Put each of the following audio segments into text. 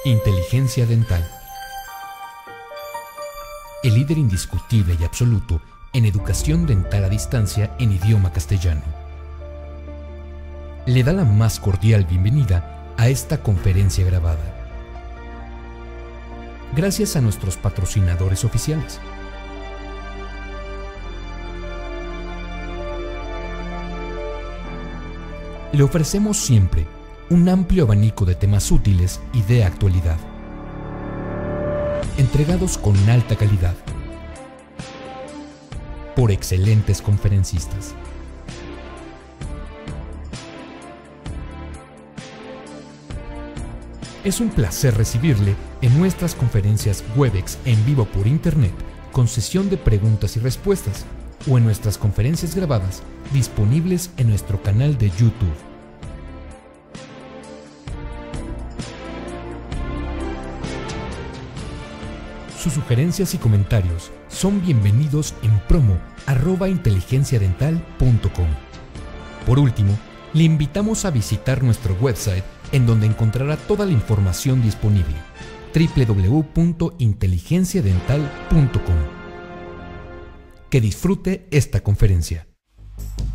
Inteligencia dental. El líder indiscutible y absoluto en educación dental a distancia en idioma castellano. Le da la más cordial bienvenida a esta conferencia grabada. Gracias a nuestros patrocinadores oficiales. Le ofrecemos siempre un amplio abanico de temas útiles y de actualidad, entregados con alta calidad, por excelentes conferencistas. Es un placer recibirle en nuestras conferencias Webex en vivo por Internet, con sesión de preguntas y respuestas, o en nuestras conferencias grabadas disponibles en nuestro canal de YouTube. Sus sugerencias y comentarios son bienvenidos en promo@inteligenciadental.com. Por último, le invitamos a visitar nuestro website, en donde encontrará toda la información disponible: www.inteligenciadental.com. Que disfrute esta conferencia.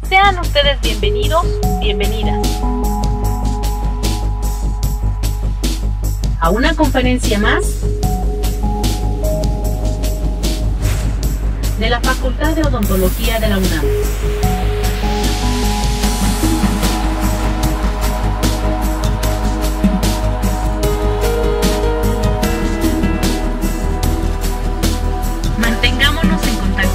Sean ustedes bienvenidos, bienvenidas a una conferencia más de la Facultad de Odontología de la UNAM. Mantengámonos en contacto.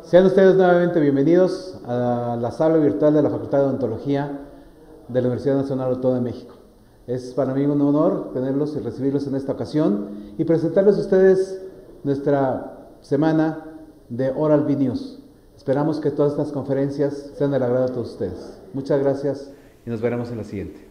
Sean ustedes nuevamente bienvenidos a la sala virtual de la Facultad de Odontología de la Universidad Nacional Autónoma de México. Es para mí un honor tenerlos y recibirlos en esta ocasión y presentarles a ustedes nuestra semana de Oral B News. Esperamos que todas estas conferencias sean del agrado de todos ustedes. Muchas gracias y nos veremos en la siguiente.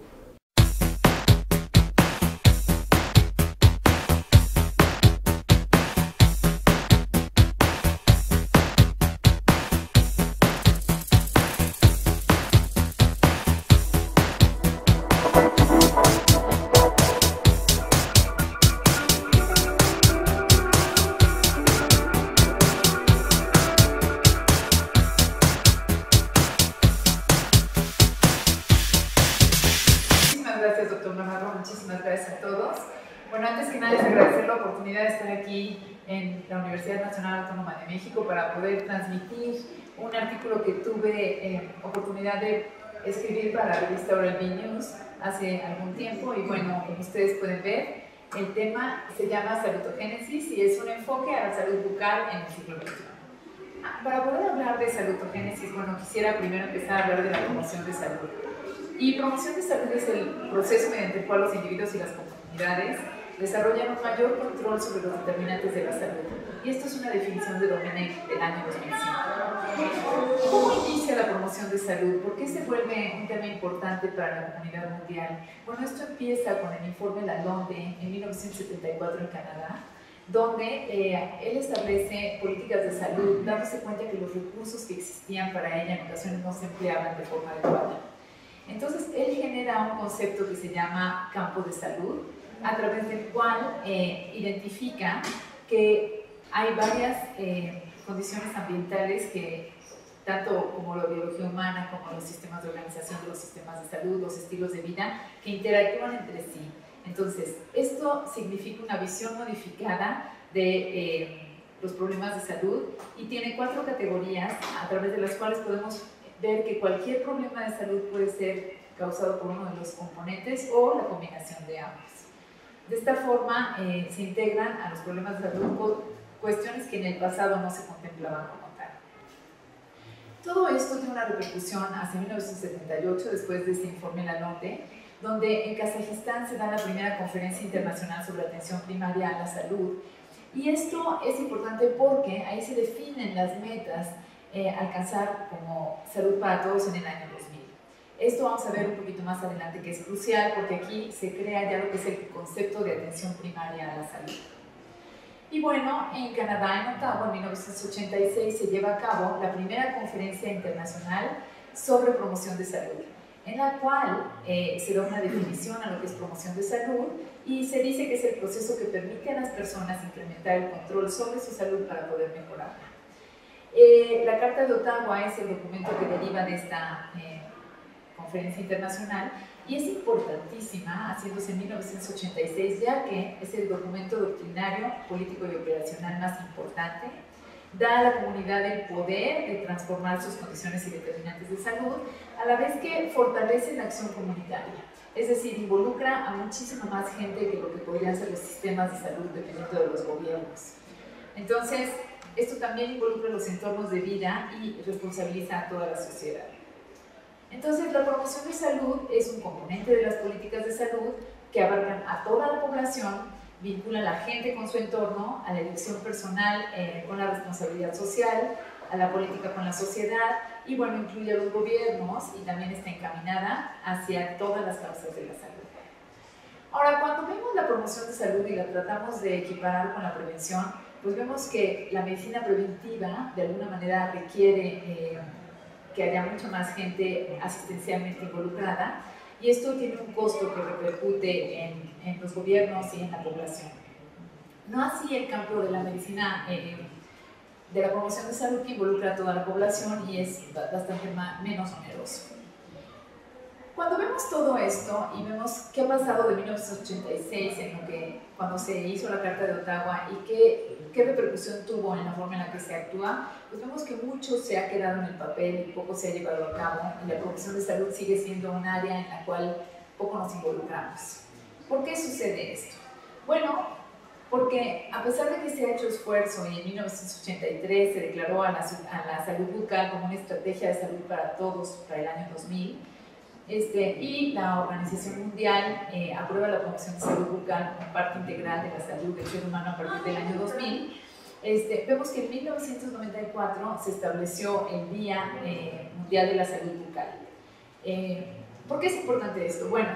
La Universidad Nacional Autónoma de México para poder transmitir un artículo que tuve oportunidad de escribir para la revista Oral B News hace algún tiempo y bueno, como ustedes pueden ver, el tema se llama salutogénesis y es un enfoque a la salud bucal en el siglo XXI. Para poder hablar de salutogénesis, bueno, quisiera primero empezar a hablar de la promoción de salud. Y promoción de salud es el proceso mediante el cual los individuos y las comunidades desarrollan un mayor control sobre los determinantes de la salud. Y esto es una definición de Domenech del año 2005. ¿Cómo inicia la promoción de salud? ¿Por qué se vuelve un tema importante para la comunidad mundial? Bueno, esto empieza con el informe Lalonde en 1974 en Canadá, donde él establece políticas de salud, dándose cuenta que los recursos que existían para ella en ocasiones no se empleaban de forma adecuada. Entonces, él genera un concepto que se llama campo de salud, a través del cual identifica que hay varias condiciones ambientales que, tanto como la biología humana, como los sistemas de organización de los sistemas de salud, los estilos de vida, que interactúan entre sí. Entonces, esto significa una visión modificada de los problemas de salud y tiene 4 categorías a través de las cuales podemos ver que cualquier problema de salud puede ser causado por uno de los componentes o la combinación de ambos. De esta forma se integran a los problemas de salud cuestiones que en el pasado no se contemplaban como tal. Todo esto tiene una repercusión hacia 1978, después de este informe Lalonde, donde en Kazajistán se da la primera conferencia internacional sobre atención primaria a la salud. Y esto es importante porque ahí se definen las metas a alcanzar como salud para todos en el año 2000. Esto vamos a ver un poquito más adelante que es crucial porque aquí se crea ya lo que es el concepto de atención primaria a la salud. Y bueno, en Canadá, en Ottawa, en 1986, se lleva a cabo la primera conferencia internacional sobre promoción de salud, en la cual se da una definición a lo que es promoción de salud y se dice que es el proceso que permite a las personas incrementar el control sobre su salud para poder mejorarla. La Carta de Ottawa es el documento que deriva de esta conferencia internacional y es importantísima, haciéndose en 1986, ya que es el documento doctrinario, político y operacional más importante. Da a la comunidad el poder de transformar sus condiciones y determinantes de salud, a la vez que fortalece la acción comunitaria. Es decir, involucra a muchísima más gente que lo que podrían ser los sistemas de salud dependiendo de los gobiernos. Entonces, esto también involucra los entornos de vida y responsabiliza a toda la sociedad. Entonces, la promoción de salud es un componente de las políticas de salud que abarcan a toda la población, vincula a la gente con su entorno, a la elección personal con la responsabilidad social, a la política con la sociedad y, bueno, incluye a los gobiernos y también está encaminada hacia todas las causas de la salud. Ahora, cuando vemos la promoción de salud y la tratamos de equiparar con la prevención, pues vemos que la medicina preventiva de alguna manera requiere que haya mucha más gente asistencialmente involucrada y esto tiene un costo que repercute en los gobiernos y en la población. No así el campo de la medicina, de la promoción de salud que involucra a toda la población y es bastante menos oneroso. Cuando vemos todo esto y vemos qué ha pasado de 1986 en lo que, cuando se hizo la Carta de Ottawa y qué repercusión tuvo en la forma en la que se actúa, pues vemos que mucho se ha quedado en el papel y poco se ha llevado a cabo y la promoción de salud sigue siendo un área en la cual poco nos involucramos. ¿Por qué sucede esto? Bueno, porque a pesar de que se ha hecho esfuerzo y en 1983 se declaró a la salud bucal como una estrategia de salud para todos para el año 2000, y la Organización Mundial aprueba la promoción de salud bucal como parte integral de la salud del ser humano a partir del año 2000, vemos que en 1994 se estableció el Día Mundial de la Salud Bucal. ¿Por qué es importante esto? Bueno,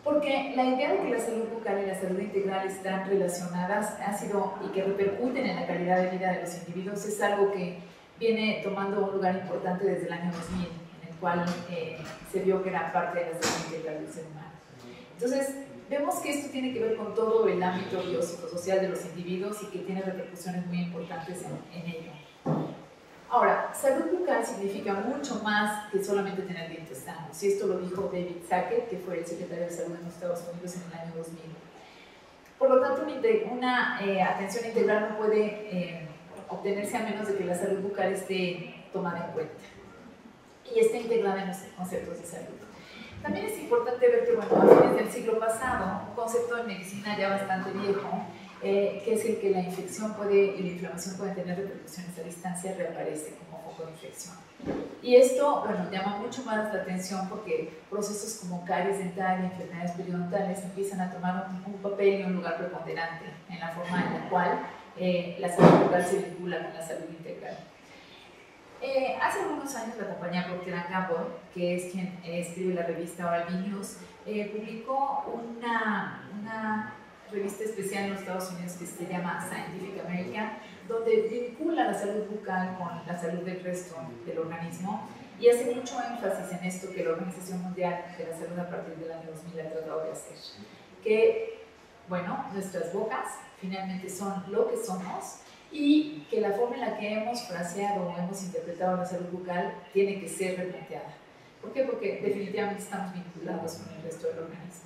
porque la idea de que la salud bucal y la salud integral están relacionadas y que repercuten en la calidad de vida de los individuos es algo que viene tomando un lugar importante desde el año 2000, en el cual se vio que era parte de la salud integral del ser humano. Entonces, vemos que esto tiene que ver con todo el ámbito biopsicosocial de los individuos y que tiene repercusiones muy importantes en ello. Ahora, salud bucal significa mucho más que solamente tener dientes sanos, y esto lo dijo David Sackett, que fue el secretario de Salud en los Estados Unidos en el año 2000. Por lo tanto, una atención integral no puede obtenerse a menos de que la salud bucal esté tomada en cuenta y esté integrada en los conceptos de salud. También es importante ver que, bueno, a fines del siglo pasado, un concepto de medicina ya bastante viejo, que es el que la infección y la inflamación pueden tener repercusiones a distancia, reaparece como foco de infección. Y esto, bueno, llama mucho más la atención porque procesos como caries dental y enfermedades periodontales empiezan a tomar un papel y un lugar preponderante en la forma en la cual la salud bucal se vincula con la salud integral. Hace algunos años la compañía Procter & Gamble, que es quien escribe la revista Oral-B News, publicó una revista especial en los Estados Unidos que se llama Scientific American, donde vincula la salud bucal con la salud del resto del organismo y hace mucho énfasis en esto que la Organización Mundial de la Salud a partir del año 2000 ha tratado de hacer. Que, bueno, nuestras bocas finalmente son lo que somos y que la forma en la que hemos fraseado o hemos interpretado la salud bucal tiene que ser replanteada. ¿Por qué? Porque definitivamente estamos vinculados con el resto del organismo.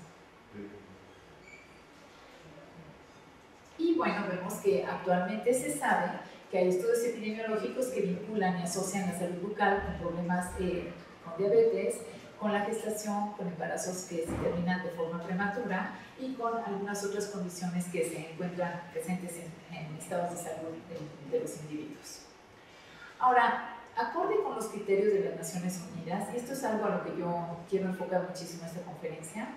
Y bueno, vemos que actualmente se sabe que hay estudios epidemiológicos que vinculan y asocian la salud bucal con problemas con diabetes, con la gestación, con embarazos que se terminan de forma prematura y con algunas otras condiciones que se encuentran presentes en estados de salud de los individuos. Ahora, acorde con los criterios de las Naciones Unidas, y esto es algo a lo que yo quiero enfocar muchísimo en esta conferencia,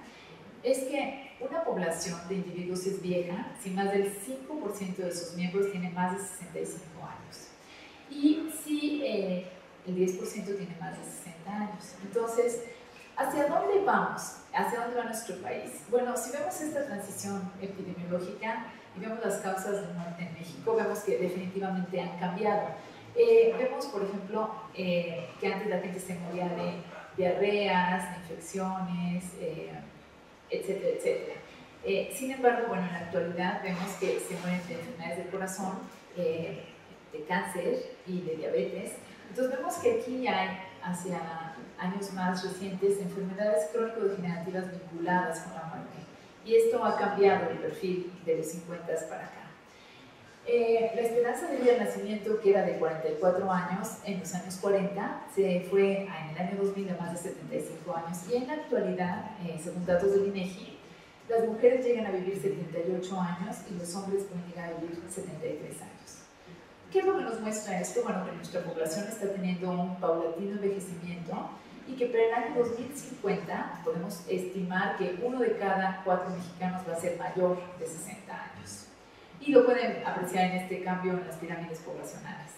es que una población de individuos es vieja si más del 5% de sus miembros tiene más de 65 años y si el 10% tiene más de 60 años. Entonces, ¿Hacia dónde vamos? ¿Hacia dónde va nuestro país? Bueno, si vemos esta transición epidemiológica y vemos las causas de muerte en México, vemos que definitivamente han cambiado. Vemos, por ejemplo, que antes la gente se moría de diarreas, de infecciones, etcétera, etcétera. Sin embargo, bueno, en la actualidad vemos que se mueren de enfermedades del corazón, de cáncer y de diabetes. Entonces vemos que aquí hay, hacia años más recientes, enfermedades crónico-degenerativas vinculadas con la muerte. Y esto ha cambiado el perfil de los 50 para acá. La esperanza de vida de nacimiento, que era de 44 años en los años 40, se fue en el año 2000 a más de 75 años. Y en la actualidad, según datos del INEGI, las mujeres llegan a vivir 78 años y los hombres pueden llegar a vivir 73 años. ¿Qué es lo que nos muestra esto? Bueno, que nuestra población está teniendo un paulatino envejecimiento y que para el año 2050 podemos estimar que 1 de cada 4 mexicanos va a ser mayor de 60 años. Y lo pueden apreciar en este cambio en las pirámides poblacionales.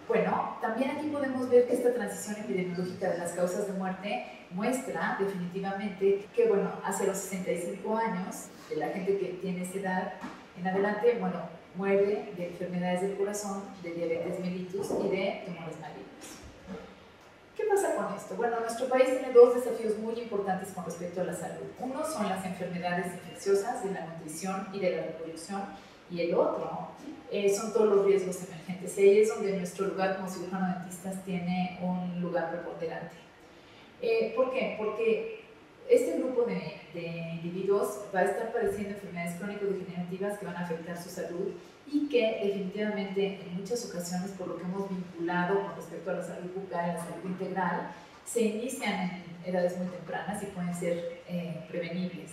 Bueno, también aquí podemos ver que esta transición epidemiológica de las causas de muerte muestra definitivamente que, bueno, hacia los 65 años, de la gente que tiene esa edad en adelante, bueno, muere de enfermedades del corazón, de diabetes mellitus y de tumores malignos. ¿Qué pasa con esto? Bueno, nuestro país tiene dos desafíos muy importantes con respecto a la salud. Uno son las enfermedades infecciosas de la nutrición y de la reproducción, y el otro son todos los riesgos emergentes. Y ahí es donde nuestro lugar como cirujano dentistas tiene un lugar preponderante. ¿Por qué? Porque este grupo de individuos va a estar padeciendo enfermedades crónico-degenerativas que van a afectar su salud y que definitivamente en muchas ocasiones, por lo que hemos vinculado con respecto a la salud bucal y la salud integral, se inician en edades muy tempranas y pueden ser prevenibles.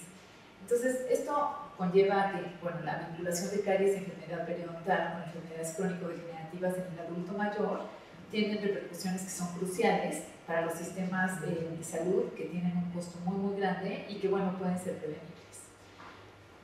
Entonces, esto conlleva que, bueno, la vinculación de caries, enfermedad periodontal con enfermedades crónico-degenerativas en el adulto mayor tienen repercusiones que son cruciales para los sistemas de salud, que tienen un costo muy, muy grande y que, bueno, pueden ser prevenibles.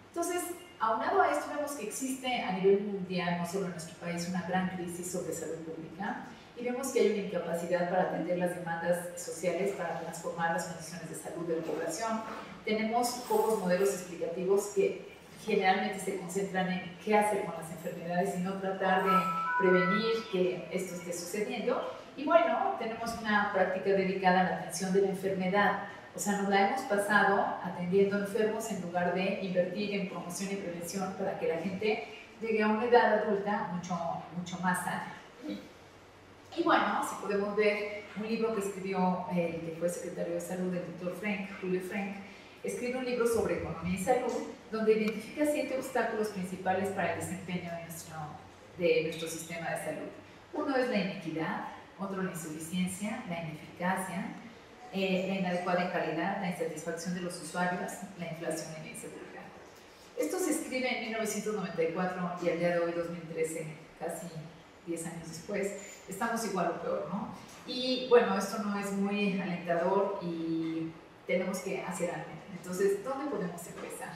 Entonces, aunado a esto, vemos que existe a nivel mundial, no solo en nuestro país, una gran crisis sobre salud pública y vemos que hay una incapacidad para atender las demandas sociales, para transformar las condiciones de salud de la población. Tenemos pocos modelos explicativos que generalmente se concentran en qué hacer con las enfermedades y no tratar de prevenir que esto esté sucediendo. Y bueno, tenemos una práctica dedicada a la atención de la enfermedad. O sea, nos la hemos pasado atendiendo enfermos en lugar de invertir en promoción y prevención para que la gente llegue a una edad adulta mucho más sana. Y bueno, si podemos ver un libro que escribió el que fue secretario de salud, el doctor Julio Frank, escribe un libro sobre economía y salud, donde identifica 7 obstáculos principales para el desempeño de nuestro sistema de salud. Uno es la inequidad, otro la insuficiencia, la ineficacia, la inadecuada calidad, la insatisfacción de los usuarios, la inflación y la inseguridad. Esto se escribe en 1994 y al día de hoy, 2013, casi 10 años después, estamos igual o peor, ¿no? Y bueno, esto no es muy alentador y tenemos que hacer algo. Entonces, ¿dónde podemos empezar?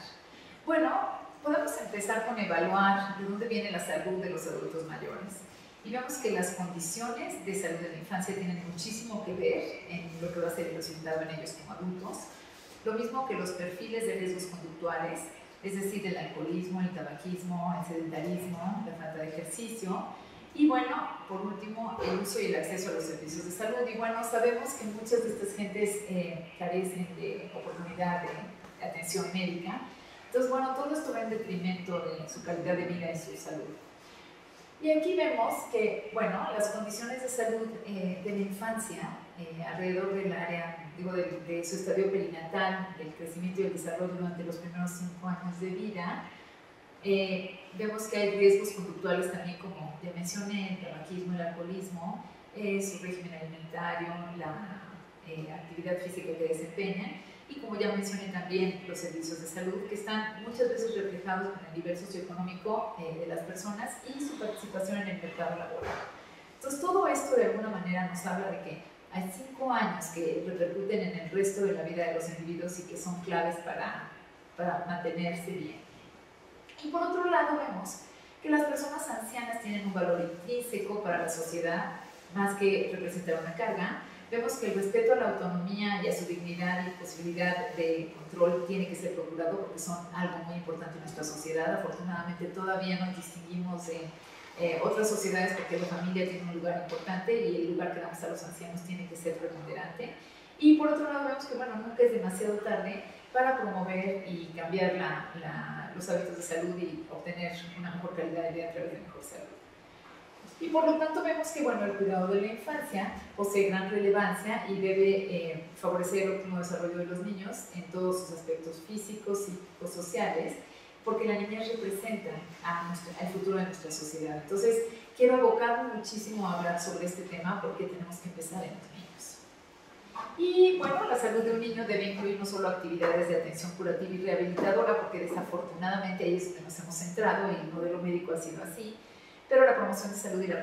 Bueno, podemos empezar con evaluar de dónde viene la salud de los adultos mayores. Y vemos que las condiciones de salud de la infancia tienen muchísimo que ver en lo que va a ser el resultado en ellos como adultos. Lo mismo que los perfiles de riesgos conductuales, es decir, el alcoholismo, el tabaquismo, el sedentarismo, la falta de ejercicio. Y bueno, por último, el uso y el acceso a los servicios de salud. Y bueno, sabemos que muchas de estas gentes carecen de oportunidad de atención médica. Entonces, bueno, todo esto va en detrimento de su calidad de vida y su salud. Y aquí vemos que, bueno, las condiciones de salud de la infancia alrededor del área, digo, de su estadio perinatal, del crecimiento y el desarrollo durante los primeros 5 años de vida, vemos que hay riesgos conductuales también, como ya mencioné, el tabaquismo, el alcoholismo, su régimen alimentario, la actividad física que desempeñan, y como ya mencioné también, los servicios de salud, que están muchas veces reflejados con el nivel socioeconómico de las personas y su participación en el mercado laboral. Entonces, todo esto de alguna manera nos habla de que hay 5 años que repercuten en el resto de la vida de los individuos y que son claves para mantenerse bien. Y por otro lado, vemos que las personas ancianas tienen un valor intrínseco para la sociedad, más que representar una carga. vemos que el respeto a la autonomía y a su dignidad y posibilidad de control tiene que ser procurado porque son algo muy importante en nuestra sociedad. Afortunadamente todavía nos distinguimos de otras sociedades porque la familia tiene un lugar importante y el lugar que damos a los ancianos tiene que ser preponderante. Y por otro lado vemos que bueno, nunca es demasiado tarde para promover y cambiar los hábitos de salud y obtener una mejor calidad de vida a través de mejor salud. Y por lo tanto vemos que bueno, el cuidado de la infancia posee gran relevancia y debe favorecer el óptimo desarrollo de los niños en todos sus aspectos físicos, psíquicos, sociales, porque la niñez representa al futuro de nuestra sociedad. Entonces, quiero abocarme muchísimo a hablar sobre este tema porque tenemos que empezar en los niños. Y bueno, la salud de un niño debe incluir no solo actividades de atención curativa y rehabilitadora, porque desafortunadamente ahí es donde nos hemos centrado y el modelo médico ha sido así, pero la promoción de salud y la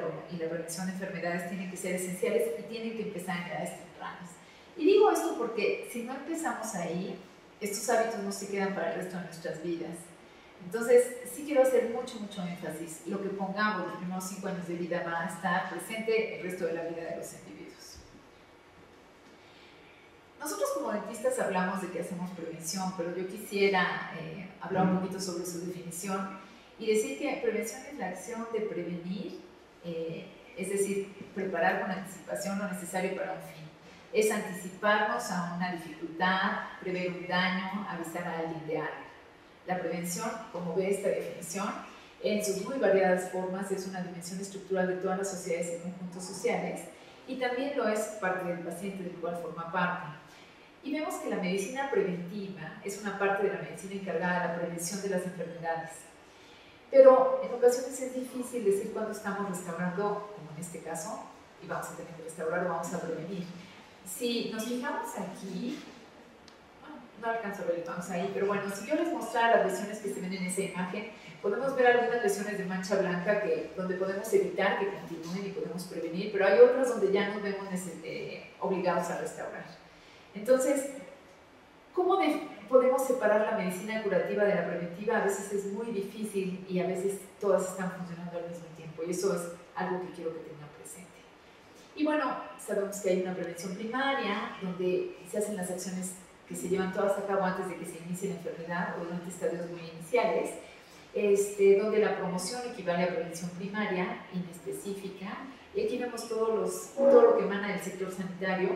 prevención de enfermedades tienen que ser esenciales y tienen que empezar en edades tempranas. Y digo esto porque si no empezamos ahí, estos hábitos no se quedan para el resto de nuestras vidas. Entonces, sí quiero hacer mucho énfasis. Lo que pongamos los primeros 5 años de vida va a estar presente el resto de la vida de los individuos. Nosotros como dentistas hablamos de que hacemos prevención, pero yo quisiera hablar un poquito sobre su definición y decir que prevención es la acción de prevenir, es decir, preparar con anticipación lo necesario para un fin. Es anticiparnos a una dificultad, prever un daño, avisar a alguien de algo. La prevención, como ve esta definición, en sus muy variadas formas, es una dimensión estructural de todas las sociedades y conjuntos sociales y también lo es parte del paciente del cual forma parte. Y vemos que la medicina preventiva es una parte de la medicina encargada de la prevención de las enfermedades. Pero en ocasiones es difícil decir cuándo estamos restaurando, como en este caso, y vamos a tener que restaurar o vamos a prevenir. Si nos fijamos aquí, no alcanzo a ver, vamos ahí, pero bueno, si yo les mostrara las lesiones que se ven en esa imagen, podemos ver algunas lesiones de mancha blanca donde podemos evitar que continúen y podemos prevenir, pero hay otras donde ya nos vemos obligados a restaurar. Entonces, ¿cómo podemos separar la medicina curativa de la preventiva? A veces es muy difícil y a veces todas están funcionando al mismo tiempo y eso es algo que quiero que tengan presente. Y bueno, sabemos que hay una prevención primaria donde se hacen las acciones que se llevan todas a cabo antes de que se inicie la enfermedad o durante estadios muy iniciales, donde la promoción equivale a prevención primaria, inespecífica, y aquí vemos todo lo que emana del sector sanitario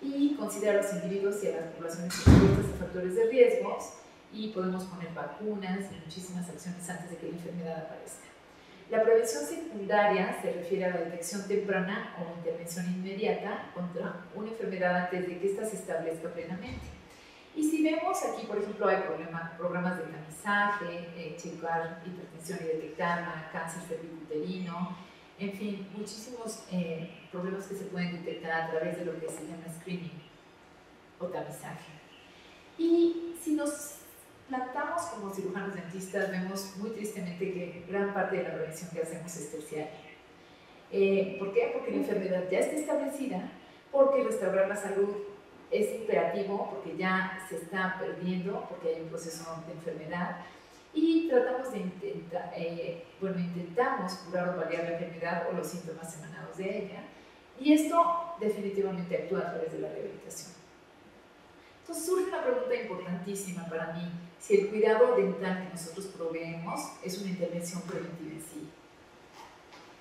y considera a los individuos y a las poblaciones expuestas a factores de riesgos y podemos poner vacunas y muchísimas acciones antes de que la enfermedad aparezca. La prevención secundaria se refiere a la detección temprana o intervención inmediata contra una enfermedad antes de que ésta se establezca plenamente. Y si vemos aquí, por ejemplo, hay programas de tamizaje, checar hipertensión y detectarla, cáncer cervicuterino, en fin, muchísimos problemas que se pueden detectar a través de lo que se llama screening o tamizaje. Y si nos plantamos como cirujanos dentistas, vemos muy tristemente que gran parte de la prevención que hacemos es terciaria. ¿Por qué? Porque la enfermedad ya está establecida, porque restaurar la salud es imperativo, porque ya se está perdiendo, porque hay un proceso de enfermedad, y tratamos de intentamos curar o paliar la enfermedad o los síntomas emanados de ella, y esto definitivamente actúa a través de la rehabilitación. Entonces surge una pregunta importantísima para mí: si el cuidado dental que nosotros proveemos es una intervención preventiva en sí,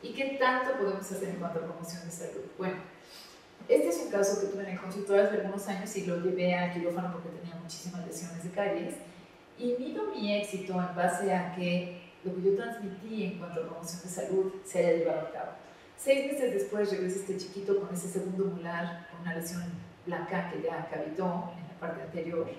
¿y qué tanto podemos hacer en cuanto a promoción de salud? Bueno, este es un caso que tuve en el consultorio hace algunos años y lo llevé al quirófano porque tenía muchísimas lesiones de caries, y mido mi éxito en base a que lo que yo transmití en cuanto a promoción de salud se haya llevado a cabo. 6 meses después regresa este chiquito con ese segundo molar, con una lesión blanca que ya cavitó en la parte anterior.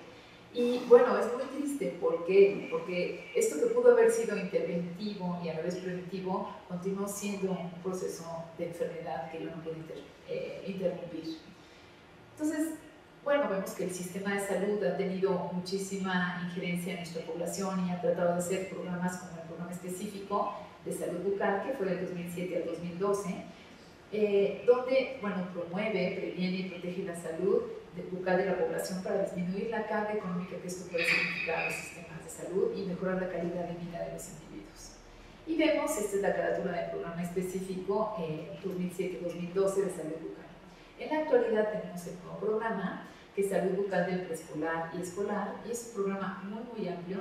Y bueno, es muy triste. ¿Por qué? Porque esto que pudo haber sido interventivo y a la vez preventivo continuó siendo un proceso de enfermedad que yo no pude interrumpir. Entonces, bueno, vemos que el sistema de salud ha tenido muchísima injerencia en nuestra población y ha tratado de hacer programas como el programa específico de salud bucal, que fue del 2007 al 2012, donde, bueno, promueve, previene y protege la salud bucal de la población para disminuir la carga económica que esto puede significar a los sistemas de salud y mejorar la calidad de vida de los individuos. Y vemos, esta es la carátula del programa específico 2007-2012 de salud bucal. En la actualidad tenemos el nuevo programa, que es Salud Bucal del Preescolar y Escolar, y es un programa muy amplio,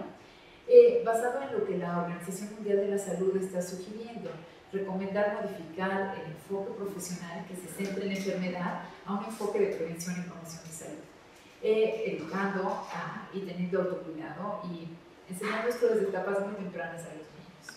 basado en lo que la Organización Mundial de la Salud está sugiriendo: recomendar modificar el enfoque profesional que se centre en la enfermedad a un enfoque de prevención y promoción de salud, educando y teniendo autocuidado y enseñando esto desde etapas muy tempranas a los niños.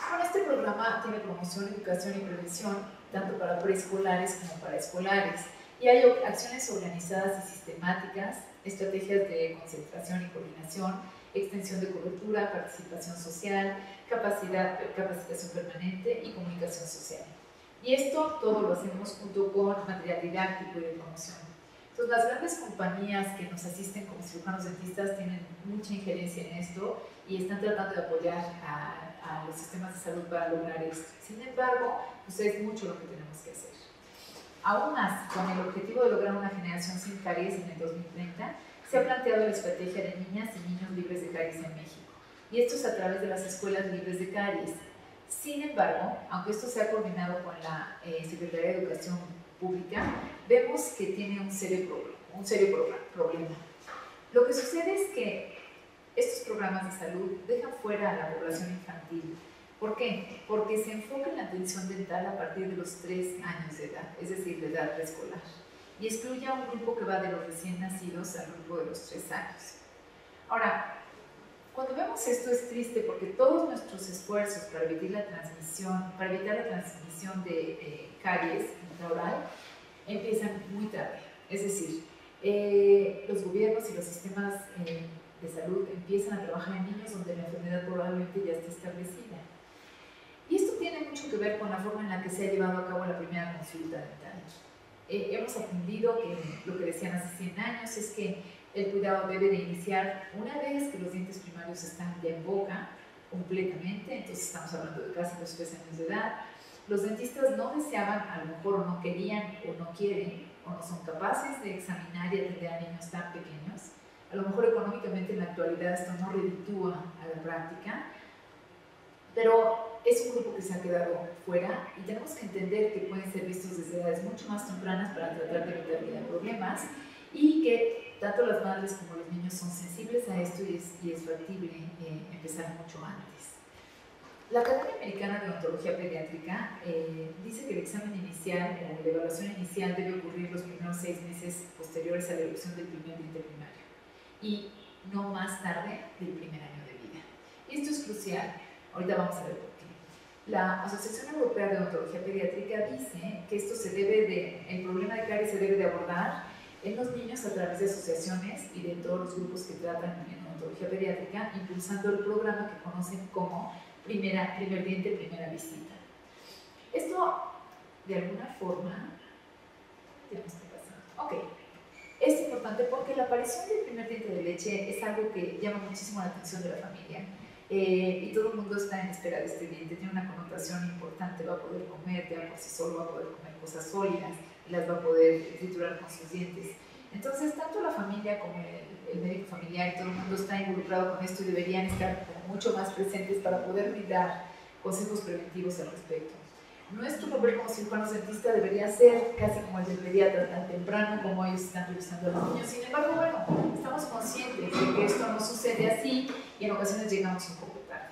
Bueno, este programa tiene promoción, educación y prevención tanto para preescolares como para escolares, y hay acciones organizadas y sistemáticas, estrategias de concentración y coordinación, extensión de cobertura, participación social, capacitación permanente y comunicación social. Y esto todo lo hacemos junto con material didáctico y de promoción. Entonces, las grandes compañías que nos asisten como cirujanos dentistas tienen mucha injerencia en esto y están tratando de apoyar a los sistemas de salud para lograr esto. Sin embargo, pues es mucho lo que tenemos que hacer. Aún más, con el objetivo de lograr una generación sin caries en el 2030, se ha planteado la estrategia de niñas y niños libres de caries en México, y esto es a través de las escuelas libres de caries. Sin embargo, aunque esto se ha coordinado con la Secretaría de Educación Pública, vemos que tiene un serio problema. Lo que sucede es que estos programas de salud dejan fuera a la población infantil. ¿Por qué? Porque se enfoca en la atención dental a partir de los 3 años de edad, es decir, de edad preescolar, y excluye a un grupo que va de los recién nacidos al grupo de los 3 años. Ahora, cuando vemos esto es triste porque todos nuestros esfuerzos para evitar la transmisión de caries intraoral empiezan muy tarde. Es decir, los gobiernos y los sistemas de salud empiezan a trabajar en niños donde la enfermedad probablemente ya está establecida. Y esto tiene mucho que ver con la forma en la que se ha llevado a cabo la primera consulta dental. Hemos aprendido que lo que decían hace 100 años es que el cuidado debe de iniciar una vez que los dientes primarios están ya en boca completamente, entonces estamos hablando de casi los 3 años de edad. Los dentistas no deseaban, a lo mejor, o no querían, o no quieren, o no son capaces de examinar y atender a niños tan pequeños. A lo mejor económicamente en la actualidad esto no reditúa a la práctica, pero es un grupo que se ha quedado fuera y tenemos que entender que pueden ser vistos desde edades mucho más tempranas para tratar de evitar problemas, y que tanto las madres como los niños son sensibles a esto y es factible empezar mucho antes. La Academia Americana de Odontología Pediátrica dice que el examen inicial o la evaluación inicial debe ocurrir los primeros 6 meses posteriores a la erupción del primer diente primario y no más tarde del primer año de vida. Y esto es crucial. Ahorita vamos a ver por qué. La Asociación Europea de Odontología Pediátrica dice que el problema de caries se debe de abordar en los niños a través de asociaciones y de todos los grupos que tratan en odontología pediátrica, impulsando el programa que conocen como primer diente, primera visita. Esto, de alguna forma, tenemos que pasar. Ok, es importante porque la aparición del primer diente de leche es algo que llama muchísimo la atención de la familia. Y todo el mundo está en espera de este diente, tiene una connotación importante, va a poder comer ya por sí solo, va a poder comer cosas sólidas, las va a poder triturar con sus dientes. Entonces, tanto la familia como el médico familiar y todo el mundo está involucrado con esto y deberían estar mucho más presentes para poder brindar consejos preventivos al respecto. Nuestro papel como cirujanos dentistas debería ser casi como el del pediatra, tan temprano como ellos están revisando a los niños. Sin embargo, bueno, estamos conscientes de que esto no sucede así y en ocasiones llegamos un poco tarde.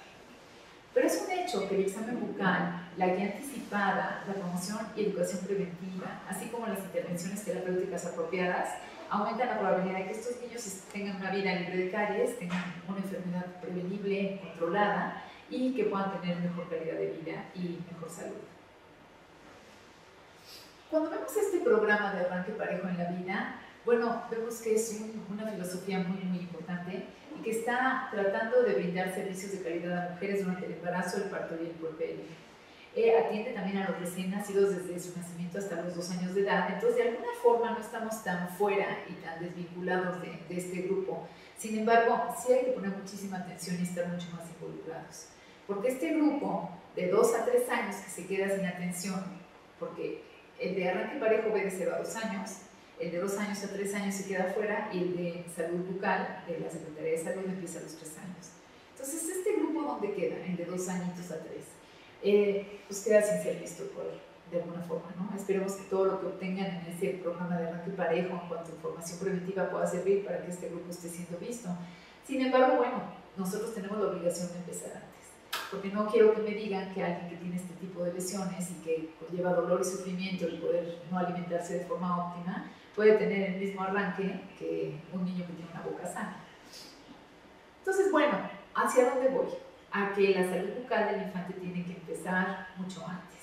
Pero es un hecho que el examen bucal, la guía anticipada, la promoción y educación preventiva, así como las intervenciones terapéuticas apropiadas, aumentan la probabilidad de que estos niños tengan una vida libre de caries, tengan una enfermedad prevenible, controlada y que puedan tener mejor calidad de vida y mejor salud. Cuando vemos este programa de arranque parejo en la vida, bueno, vemos que es una filosofía muy importante y que está tratando de brindar servicios de calidad a mujeres durante el embarazo, el parto y el puerperio. Atiende también a los recién nacidos desde su nacimiento hasta los 2 años de edad, entonces de alguna forma no estamos tan fuera y tan desvinculados de este grupo. Sin embargo, sí hay que poner muchísima atención y estar mucho más involucrados, porque este grupo de 2 a 3 años que se queda sin atención, porque el de arranque parejo ve de 0 a 2 años, el de 2 años a 3 años se queda fuera y el de salud bucal de la Secretaría de Salud empieza a los 3 años. Entonces, este grupo, ¿dónde queda? El de 2 añitos a 3. Pues queda sin ser visto de alguna forma, ¿no? Esperemos que todo lo que obtengan en ese programa de arranque parejo en cuanto a información preventiva pueda servir para que este grupo esté siendo visto. Sin embargo, bueno, nosotros tenemos la obligación de empezar antes, porque no quiero que me digan que alguien que tiene este tipo de lesiones y que conlleva dolor y sufrimiento el poder no alimentarse de forma óptima, puede tener el mismo arranque que un niño que tiene una boca sana. Entonces, bueno, ¿hacia dónde voy? A que la salud bucal del infante tiene que empezar mucho antes.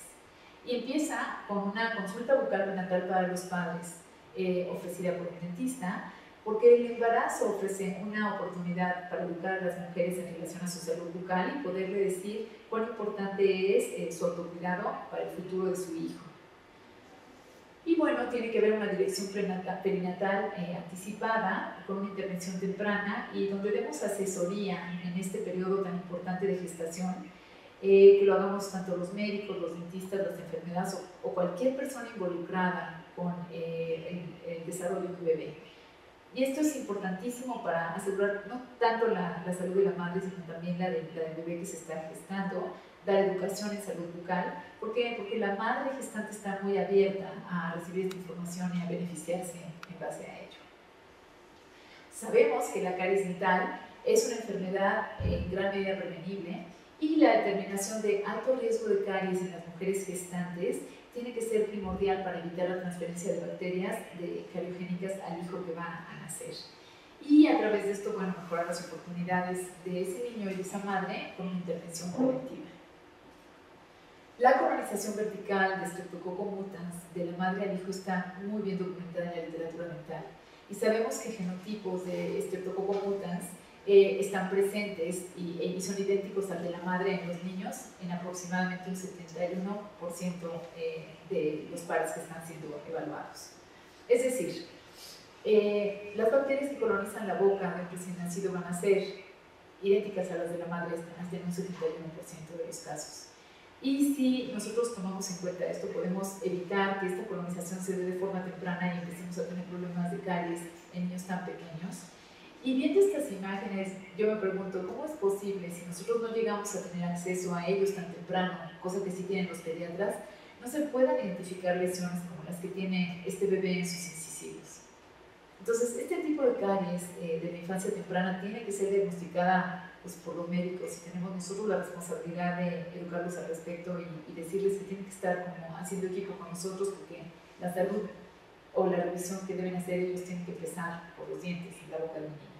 Y empieza con una consulta bucal prenatal para los padres ofrecida por un dentista, porque el embarazo ofrece una oportunidad para educar a las mujeres en relación a su salud bucal y poderle decir cuán importante es su autocuidado para el futuro de su hijo. Y bueno, tiene que haber una dirección perinatal anticipada con una intervención temprana y donde demos asesoría en este periodo tan importante de gestación, que lo hagamos tanto los médicos, los dentistas, las enfermeras o cualquier persona involucrada con el desarrollo de un bebé. Y esto es importantísimo para asegurar no tanto la salud de la madre, sino también la del bebé que se está gestando, dar educación en salud bucal. ¿Por qué? Porque la madre gestante está muy abierta a recibir esta información y a beneficiarse en base a ello. Sabemos que la caries dental es una enfermedad en gran medida prevenible y la determinación de alto riesgo de caries en las mujeres gestantes tiene que ser primordial para evitar la transferencia de bacterias cariogénicas al hijo que va a nacer. Y a través de esto, bueno, mejorar las oportunidades de ese niño y de esa madre con una intervención preventiva. La colonización vertical de Streptococcus mutans de la madre al hijo está muy bien documentada en la literatura dental. Y sabemos que genotipos de Streptococcus mutans están presentes y son idénticos al de la madre en los niños en aproximadamente un 71% de los pares que están siendo evaluados. Es decir, las bacterias que colonizan la boca del recién nacido van a ser idénticas a las de la madre hasta en un 71% de los casos. Y si nosotros tomamos en cuenta esto, podemos evitar que esta colonización se dé de forma temprana y empecemos a tener problemas de caries en niños tan pequeños. Y viendo estas imágenes, yo me pregunto, ¿cómo es posible si nosotros no llegamos a tener acceso a ellos tan temprano, cosa que sí tienen los pediatras, no se puedan identificar lesiones como las que tiene este bebé en sus incisivos? Entonces, este tipo de caries de la infancia temprana tiene que ser diagnosticada pues, por los médicos y tenemos nosotros la responsabilidad de educarlos al respecto y decirles que tienen que estar como haciendo equipo con nosotros porque la salud o la revisión que deben hacer ellos tienen que empezar por los dientes y la boca del niño.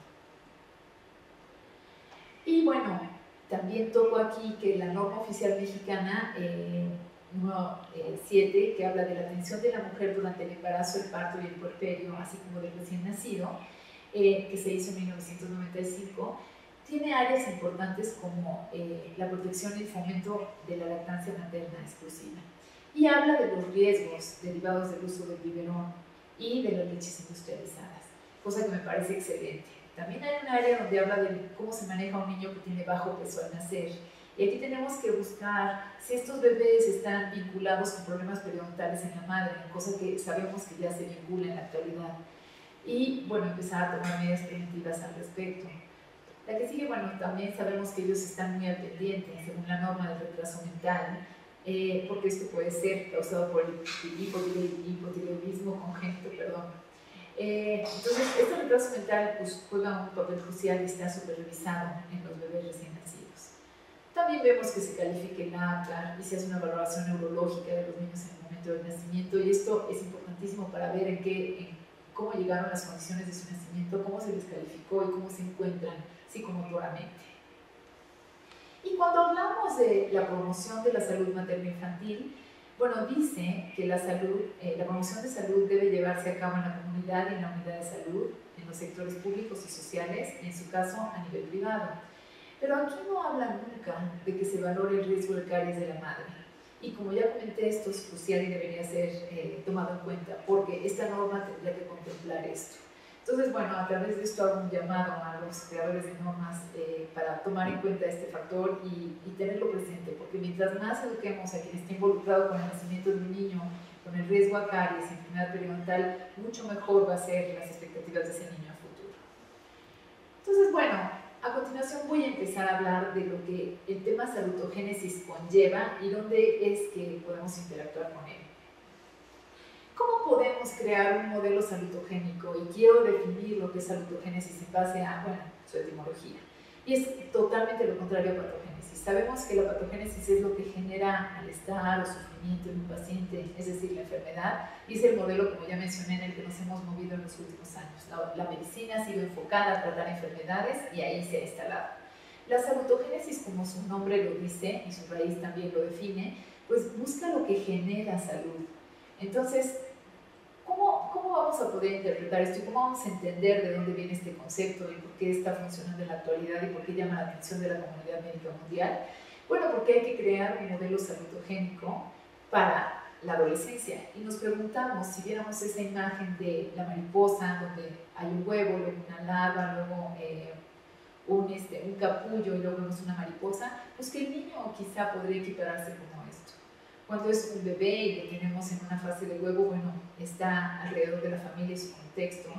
Y bueno, también toco aquí que la norma oficial mexicana número 7, que habla de la atención de la mujer durante el embarazo, el parto y el puerperio, así como del recién nacido, que se hizo en 1995, tiene áreas importantes como la protección y el fomento de la lactancia materna exclusiva. Y habla de los riesgos derivados del uso del biberón y de las leches industrializadas, cosa que me parece excelente. También hay un área donde habla de cómo se maneja un niño que tiene bajo peso al nacer. Y aquí tenemos que buscar si estos bebés están vinculados con problemas periodontales en la madre, cosa que sabemos que ya se vincula en la actualidad. Y bueno, empezar a tomar medidas preventivas al respecto. La que sigue, bueno, también sabemos que ellos están muy al pendiente, según la norma del retraso mental, porque esto puede ser causado por el hipotiroidismo congénito, entonces, este retraso mental pues, juega un papel crucial y está supervisado en los bebés recién nacidos. También vemos que se califica el APGAR y se hace una valoración neurológica de los niños en el momento del nacimiento, y esto es importantísimo para ver cómo llegaron las condiciones de su nacimiento, cómo se les calificó y cómo se encuentran psicomotoramente. Y cuando hablamos de la promoción de la salud materno-infantil, bueno, dice que la promoción de salud debe llevarse a cabo en la comunidad y en la unidad de salud, en los sectores públicos y sociales, y en su caso a nivel privado. Pero aquí no habla nunca de que se valore el riesgo de caries de la madre. Y como ya comenté, esto es crucial y debería ser tomado en cuenta, porque esta norma tendría que contemplar esto. Entonces, bueno, a través de esto hago un llamado a los creadores de normas para tomar en cuenta este factor y tenerlo presente, porque mientras más eduquemos a quien esté involucrado con el nacimiento de un niño, con el riesgo a caries, enfermedad periodontal, mucho mejor va a ser las expectativas de ese niño a futuro. Entonces, bueno, A continuación voy a empezar a hablar de lo que el tema salutogénesis conlleva y dónde es que podemos interactuar con él. ¿Cómo podemos crear un modelo salutogénico? Y quiero definir lo que es salutogénesis en base a, bueno, su etimología. Y es totalmente lo contrario a patogénesis. Sabemos que la patogénesis es lo que genera malestar o sufrimiento en un paciente, es decir, la enfermedad, y es el modelo, como ya mencioné, en el que nos hemos movido en los últimos años. La medicina ha sido enfocada a tratar enfermedades y ahí se ha instalado. La salutogénesis, como su nombre lo dice, y su raíz también lo define, pues busca lo que genera salud. Entonces, ¿cómo vamos a poder interpretar esto y cómo vamos a entender de dónde viene este concepto y por qué está funcionando en la actualidad y por qué llama la atención de la comunidad médica mundial? Bueno, porque hay que crear un modelo salutogénico para la adolescencia. Y nos preguntamos, si viéramos esa imagen de la mariposa, donde hay un huevo, luego una larva, luego un capullo y luego vemos una mariposa, pues que el niño quizá podría equipararse como esto. Cuando es un bebé y lo tenemos en una fase de huevo, bueno, está alrededor de la familia y su contexto.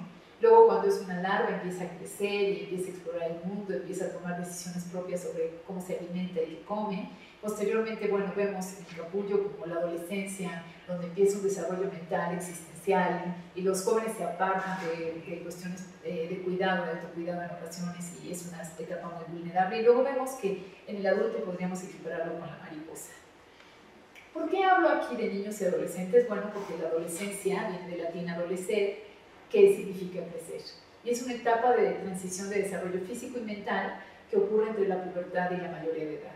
Luego, cuando es una larva, empieza a crecer y empieza a explorar el mundo, empieza a tomar decisiones propias sobre cómo se alimenta y qué come. Posteriormente, bueno, vemos el capullo como la adolescencia, donde empieza un desarrollo mental, existencial, y los jóvenes se apartan de cuestiones de cuidado, de autocuidado en ocasiones, y es una etapa muy vulnerable. Y luego vemos que en el adulto podríamos equipararlo con la mariposa. ¿Por qué hablo aquí de niños y adolescentes? Bueno, porque la adolescencia viene del latín adolecer, que significa crecer. Y es una etapa de transición de desarrollo físico y mental que ocurre entre la pubertad y la mayoría de edad.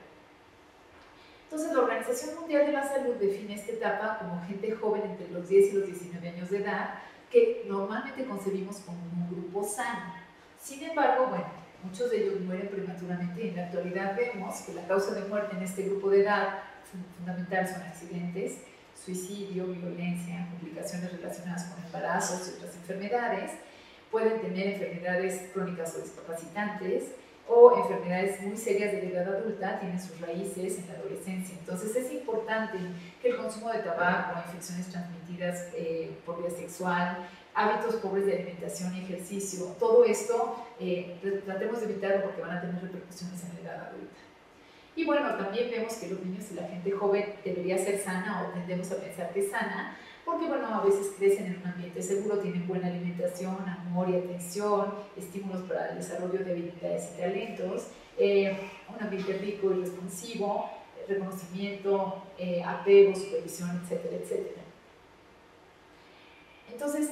Entonces, la Organización Mundial de la Salud define esta etapa como gente joven entre los 10 y los 19 años de edad, que normalmente concebimos como un grupo sano. Sin embargo, bueno, muchos de ellos mueren prematuramente y en la actualidad vemos que la causa de muerte en este grupo de edad fundamental son accidentes, suicidio, violencia, complicaciones relacionadas con embarazos y otras enfermedades. Pueden tener enfermedades crónicas o discapacitantes o enfermedades muy serias de la edad adulta, tienen sus raíces en la adolescencia. Entonces es importante que el consumo de tabaco, infecciones transmitidas por vía sexual, hábitos pobres de alimentación y ejercicio, todo esto tratemos de evitarlo porque van a tener repercusiones en la edad adulta. Y bueno, también vemos que los niños y la gente joven debería ser sana o tendemos a pensar que es sana, porque bueno, a veces crecen en un ambiente seguro, tienen buena alimentación, amor y atención, estímulos para el desarrollo de habilidades y talentos, un ambiente rico y responsivo, reconocimiento, apego, supervisión, etcétera, etcétera. Entonces,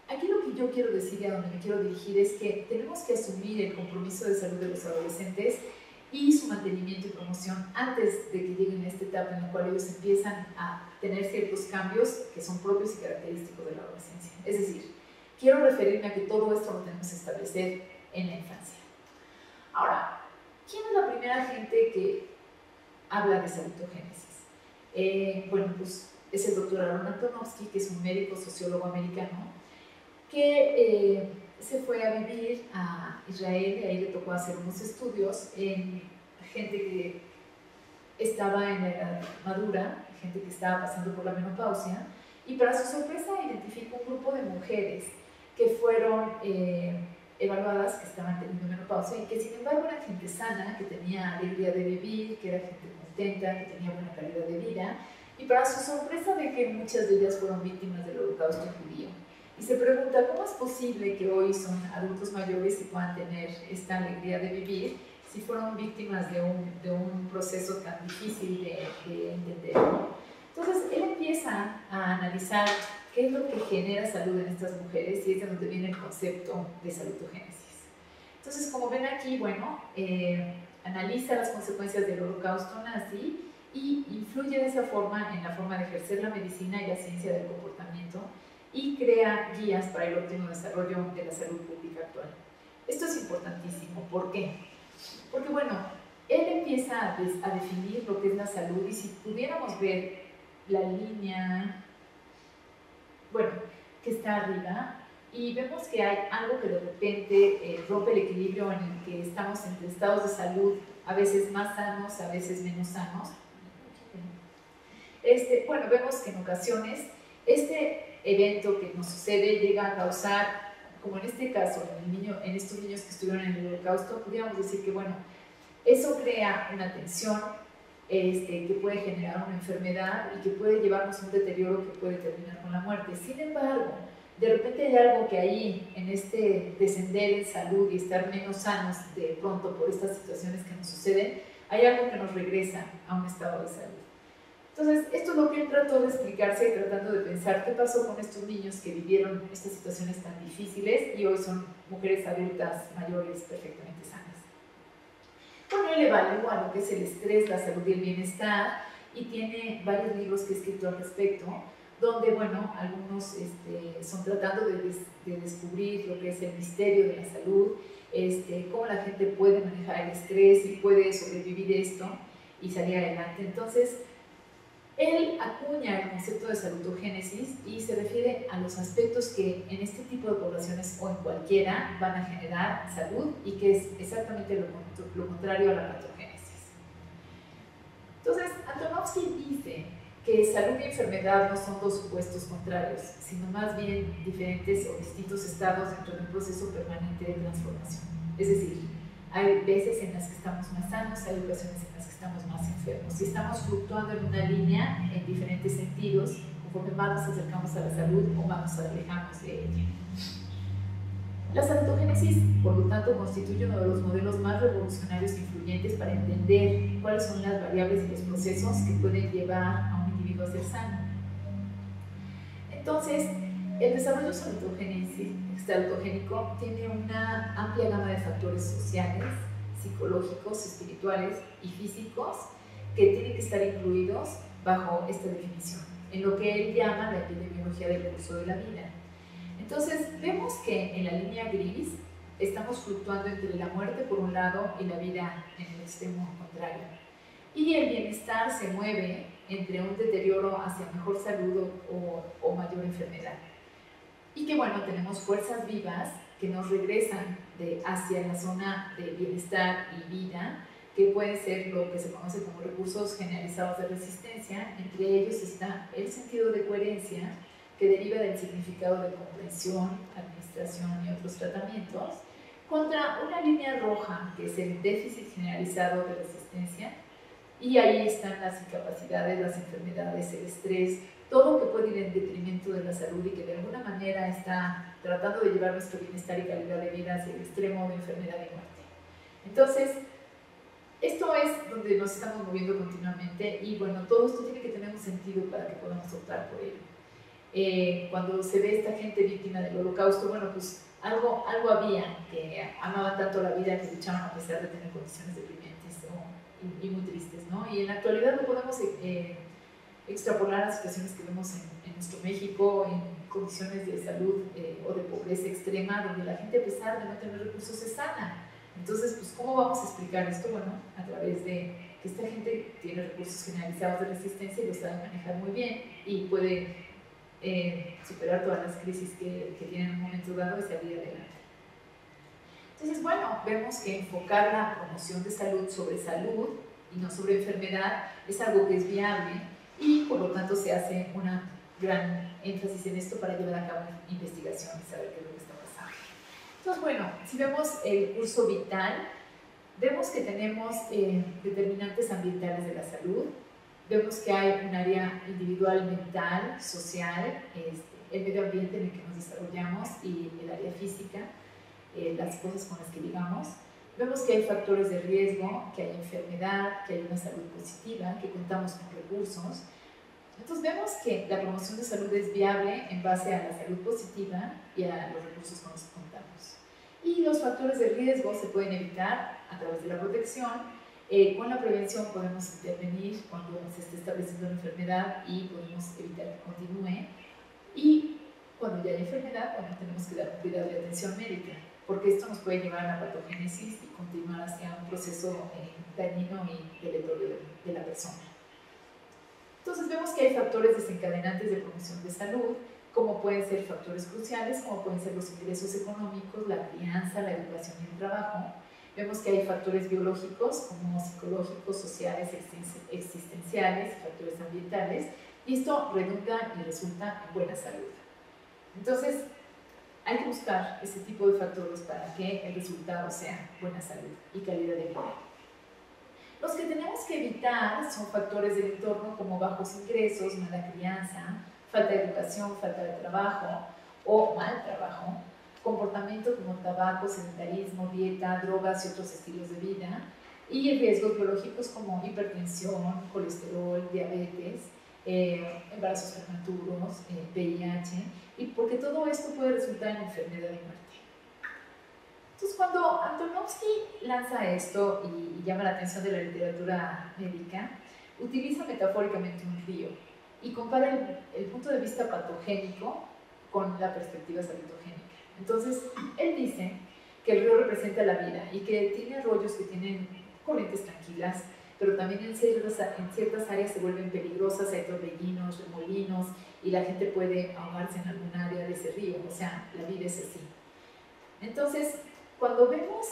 aquí lo que yo quiero decir y a donde me quiero dirigir es que tenemos que asumir el compromiso de salud de los adolescentes y su mantenimiento y promoción antes de que lleguen a esta etapa en la cual ellos empiezan a tener ciertos cambios que son propios y característicos de la adolescencia. Es decir, quiero referirme a que todo esto lo tenemos que establecer en la infancia. Ahora, ¿quién es la primera gente que habla de salutogénesis? Bueno, pues es el doctor Aaron Antonovsky, que es un médico sociólogo americano, que se fue a vivir a Israel y ahí le tocó hacer unos estudios en gente que estaba en la edad madura, gente que estaba pasando por la menopausia, y para su sorpresa identificó un grupo de mujeres que fueron evaluadas, que estaban teniendo menopausia y que sin embargo eran gente sana, que tenía alegría de vivir, que era gente contenta, que tenía buena calidad de vida, y para su sorpresa ve que muchas de ellas fueron víctimas del holocausto judío. Y se pregunta, ¿cómo es posible que hoy son adultos mayores y puedan tener esta alegría de vivir si fueron víctimas de un proceso tan difícil de entender? Entonces, él empieza a analizar qué es lo que genera salud en estas mujeres y es de donde viene el concepto de salutogénesis. Entonces, como ven aquí, bueno, analiza las consecuencias del holocausto nazi y influye de esa forma en la forma de ejercer la medicina y la ciencia del comportamiento y crea guías para el óptimo desarrollo de la salud pública actual. Esto es importantísimo. ¿Por qué? Porque, bueno, él empieza a definir lo que es la salud y si pudiéramos ver la línea, bueno, que está arriba, y vemos que hay algo que de repente rompe el equilibrio en el que estamos entre estados de salud a veces más sanos, a veces menos sanos. Bueno, vemos que en ocasiones este evento que nos sucede llega a causar como en este caso, en estos niños que estuvieron en el Holocausto, pudiéramos decir que, bueno, eso crea una tensión que puede generar una enfermedad y que puede llevarnos a un deterioro que puede terminar con la muerte. Sin embargo, de repente hay algo que ahí, en este descender en salud y estar menos sanos de pronto por estas situaciones que nos suceden, hay algo que nos regresa a un estado de salud. Entonces, esto es lo que él trató de explicarse, tratando de pensar qué pasó con estos niños que vivieron estas situaciones tan difíciles y hoy son mujeres adultas mayores perfectamente sanas. Bueno, él evalúa lo que es el estrés, la salud y el bienestar y tiene varios libros que ha escrito al respecto, donde, bueno, algunos son tratando de descubrir lo que es el misterio de la salud, cómo la gente puede manejar el estrés y puede sobrevivir esto y salir adelante. Entonces, él acuña el concepto de salutogénesis y se refiere a los aspectos que en este tipo de poblaciones o en cualquiera van a generar salud y que es exactamente lo contrario a la patogénesis. Entonces, Antonovsky dice que salud y enfermedad no son dos supuestos contrarios, sino más bien diferentes o distintos estados dentro de un proceso permanente de transformación. Es decir, hay veces en las que estamos más sanos, hay ocasiones en las que estamos más enfermos y estamos fluctuando en una línea en diferentes sentidos conforme más nos acercamos a la salud o más nos alejamos de ella. La salutogénesis, por lo tanto, constituye uno de los modelos más revolucionarios e influyentes para entender cuáles son las variables y los procesos que pueden llevar a un individuo a ser sano. Entonces, el desarrollo salutogénico tiene una amplia gama de factores sociales, psicológicos, espirituales y físicos que tienen que estar incluidos bajo esta definición, en lo que él llama la epidemiología del curso de la vida. Entonces, vemos que en la línea gris estamos fluctuando entre la muerte por un lado y la vida en el extremo contrario. Y el bienestar se mueve entre un deterioro hacia mejor salud o mayor enfermedad. Y que, bueno, tenemos fuerzas vivas que nos regresan hacia la zona de bienestar y vida, que puede ser lo que se conoce como recursos generalizados de resistencia. Entre ellos está el sentido de coherencia, que deriva del significado de comprensión, administración y otros tratamientos, contra una línea roja, que es el déficit generalizado de resistencia, y ahí están las incapacidades, las enfermedades, el estrés, todo lo que puede ir en detrimento de la salud y que de alguna manera está tratando de llevar nuestro bienestar y calidad de vida hacia el extremo de enfermedad y muerte. Entonces, esto es donde nos estamos moviendo continuamente y, bueno, todo esto tiene que tener un sentido para que podamos optar por ello. Cuando se ve esta gente víctima del Holocausto, bueno, pues algo había, que amaban tanto la vida que luchaban a pesar de tener condiciones deprimentes y muy tristes, ¿no? Y en la actualidad no podemos extrapolar a situaciones que vemos en nuestro México, en condiciones de salud o de pobreza extrema, donde la gente, a pesar de no tener recursos, es sana. Entonces, pues, ¿cómo vamos a explicar esto? Bueno, a través de que esta gente tiene recursos generalizados de resistencia y lo sabe manejar muy bien y puede superar todas las crisis que tiene en un momento dado y salir adelante. Entonces, bueno, vemos que enfocar la promoción de salud sobre salud y no sobre enfermedad es algo que es viable y por lo tanto se hace una gran énfasis en esto para llevar a cabo investigación y saber qué es lo que está pasando. Entonces, bueno, si vemos el curso vital, vemos que tenemos determinantes ambientales de la salud, vemos que hay un área individual, mental, social, el medio ambiente en el que nos desarrollamos y el área física, las cosas con las que vivamos. Vemos que hay factores de riesgo, que hay enfermedad, que hay una salud positiva, que contamos con recursos. Entonces vemos que la promoción de salud es viable en base a la salud positiva y a los recursos con los que contamos. Y los factores de riesgo se pueden evitar a través de la protección. Con la prevención podemos intervenir cuando se esté estableciendo una enfermedad y podemos evitar que continúe. Y cuando ya hay enfermedad, bueno, tenemos que dar cuidado y atención médica, porque esto nos puede llevar a la patogénesis y continuar hacia un proceso dañino y deleitorio de la persona. Entonces vemos que hay factores desencadenantes de promoción de salud, como pueden ser factores cruciales, como pueden ser los ingresos económicos, la crianza, la educación y el trabajo. Vemos que hay factores biológicos, como psicológicos, sociales, existenciales, factores ambientales, y esto redunda y resulta en buena salud. Entonces, hay que buscar ese tipo de factores para que el resultado sea buena salud y calidad de vida. Los que tenemos que evitar son factores del entorno como bajos ingresos, mala crianza, falta de educación, falta de trabajo o mal trabajo, comportamiento como tabaco, sedentarismo, dieta, drogas y otros estilos de vida, y riesgos biológicos como hipertensión, colesterol, diabetes, embarazos prematuros, VIH, y porque todo esto puede resultar en enfermedad y muerte. Entonces, cuando Antonovsky lanza esto y llama la atención de la literatura médica, utiliza metafóricamente un río y compara el punto de vista patogénico con la perspectiva salutogénica. Entonces, él dice que el río representa la vida y que tiene arroyos que tienen corrientes tranquilas, pero también en ciertas áreas se vuelven peligrosas, hay torbellinos, remolinos, y la gente puede ahogarse en algún área de ese río, o sea, la vida es así. Entonces, cuando vemos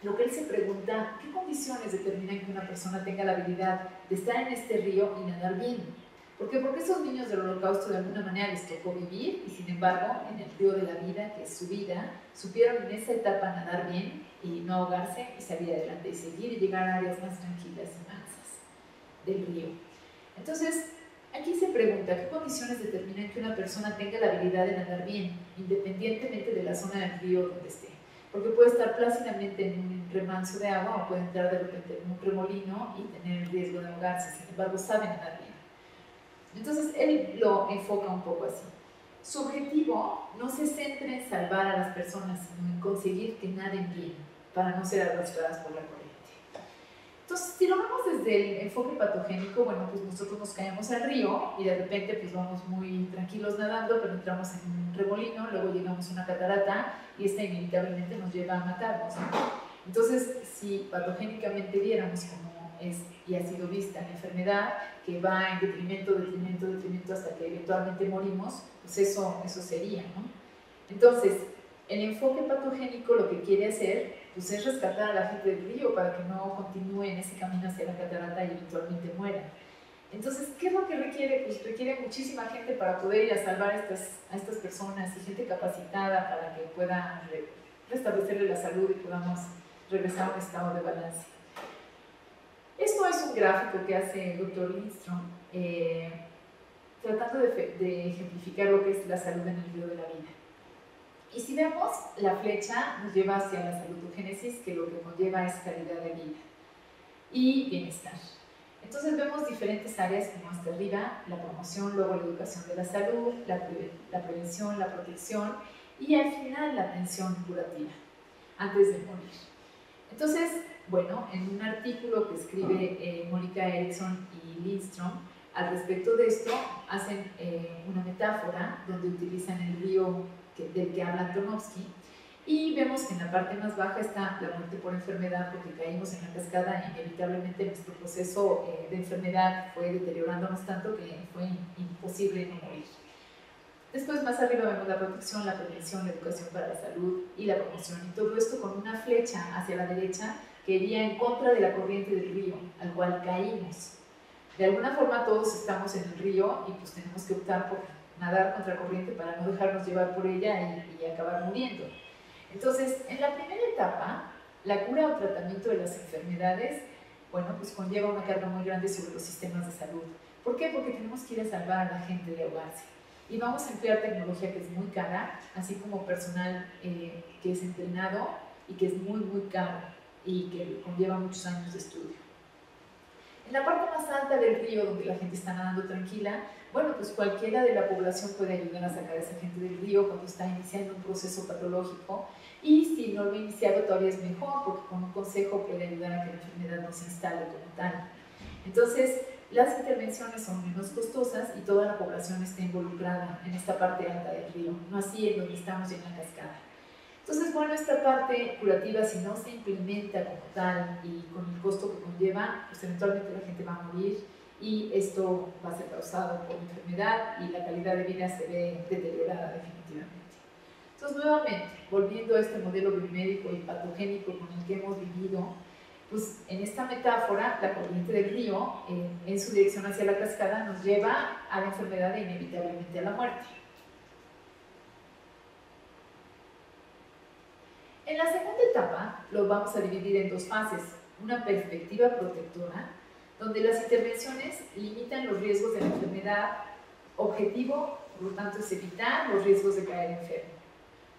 lo que él se pregunta, ¿qué condiciones determinan que una persona tenga la habilidad de estar en este río y nadar bien? ¿Por qué? Porque esos niños del Holocausto de alguna manera les tocó vivir y sin embargo en el río de la vida, que es su vida, supieron en esa etapa nadar bien y no ahogarse y salir adelante y seguir y llegar a áreas más tranquilas y mansas del río. Entonces, aquí se pregunta, ¿qué condiciones determinan que una persona tenga la habilidad de nadar bien, independientemente de la zona del río donde esté? Porque puede estar plácidamente en un remanso de agua o puede entrar de repente en un remolino y tener el riesgo de ahogarse, sin embargo sabe nadar bien. Entonces él lo enfoca un poco así. Su objetivo no se centra en salvar a las personas, sino en conseguir que naden bien, para no ser arrastradas por la corriente. Entonces, si lo vemos desde el enfoque patogénico, bueno, pues nosotros nos caemos al río y de repente pues vamos muy tranquilos nadando, pero entramos en un remolino, luego llegamos a una catarata y esta inevitablemente nos lleva a matarnos, ¿no? Entonces, si patogénicamente viéramos cómo es y ha sido vista la enfermedad, que va en detrimento hasta que eventualmente morimos, pues eso sería, ¿no? Entonces, el enfoque patogénico lo que quiere hacer pues es rescatar a la gente del río para que no continúe en ese camino hacia la catarata y eventualmente muera. Entonces, ¿qué es lo que requiere? Pues requiere muchísima gente para poder ir a salvar a estas personas y gente capacitada para que pueda restablecerle la salud y podamos regresar a un estado de balance. Esto es un gráfico que hace el Dr. Lindstrom tratando de ejemplificar lo que es la salud en el río de la vida. Y si vemos, la flecha nos lleva hacia la salutogénesis, que lo que conlleva es calidad de vida y bienestar. Entonces vemos diferentes áreas como hasta arriba, la promoción, luego la educación de la salud, la prevención, la protección y al final la atención curativa, antes de morir. Entonces, bueno, en un artículo que escribe Mónica Erickson y Lindstrom al respecto de esto, hacen una metáfora donde utilizan el río del que habla Antonovsky, y vemos que en la parte más baja está la muerte por enfermedad, porque caímos en la cascada y inevitablemente nuestro proceso de enfermedad fue deteriorándonos tanto que fue imposible no morir. Después más arriba vemos la protección, la prevención, la educación para la salud y la promoción, y todo esto con una flecha hacia la derecha que iría en contra de la corriente del río al cual caímos. De alguna forma todos estamos en el río y pues tenemos que optar por nadar contra corriente para no dejarnos llevar por ella y acabar muriendo. Entonces, en la primera etapa, la cura o tratamiento de las enfermedades, bueno, pues conlleva una carga muy grande sobre los sistemas de salud. ¿Por qué? Porque tenemos que ir a salvar a la gente de ahogarse. Y vamos a emplear tecnología que es muy cara, así como personal que es entrenado y que es muy, muy caro y que conlleva muchos años de estudio. En la parte más alta del río, donde la gente está nadando tranquila, bueno, pues cualquiera de la población puede ayudar a sacar a esa gente del río cuando está iniciando un proceso patológico, y si no lo ha iniciado todavía es mejor, porque con un consejo puede ayudar a que la enfermedad no se instale como tal. Entonces, las intervenciones son menos costosas y toda la población está involucrada en esta parte alta del río, no así en donde estamos en la cascada. Entonces, bueno, esta parte curativa, si no se implementa como tal y con el costo que conlleva, pues eventualmente la gente va a morir y esto va a ser causado por enfermedad y la calidad de vida se ve deteriorada definitivamente. Entonces, nuevamente, volviendo a este modelo biomédico y patogénico con el que hemos vivido, pues en esta metáfora, la corriente del río, en su dirección hacia la cascada, nos lleva a la enfermedad e inevitablemente a la muerte. En la segunda etapa lo vamos a dividir en dos fases, una perspectiva protectora, donde las intervenciones limitan los riesgos de la enfermedad. Objetivo, por lo tanto, es evitar los riesgos de caer enfermo.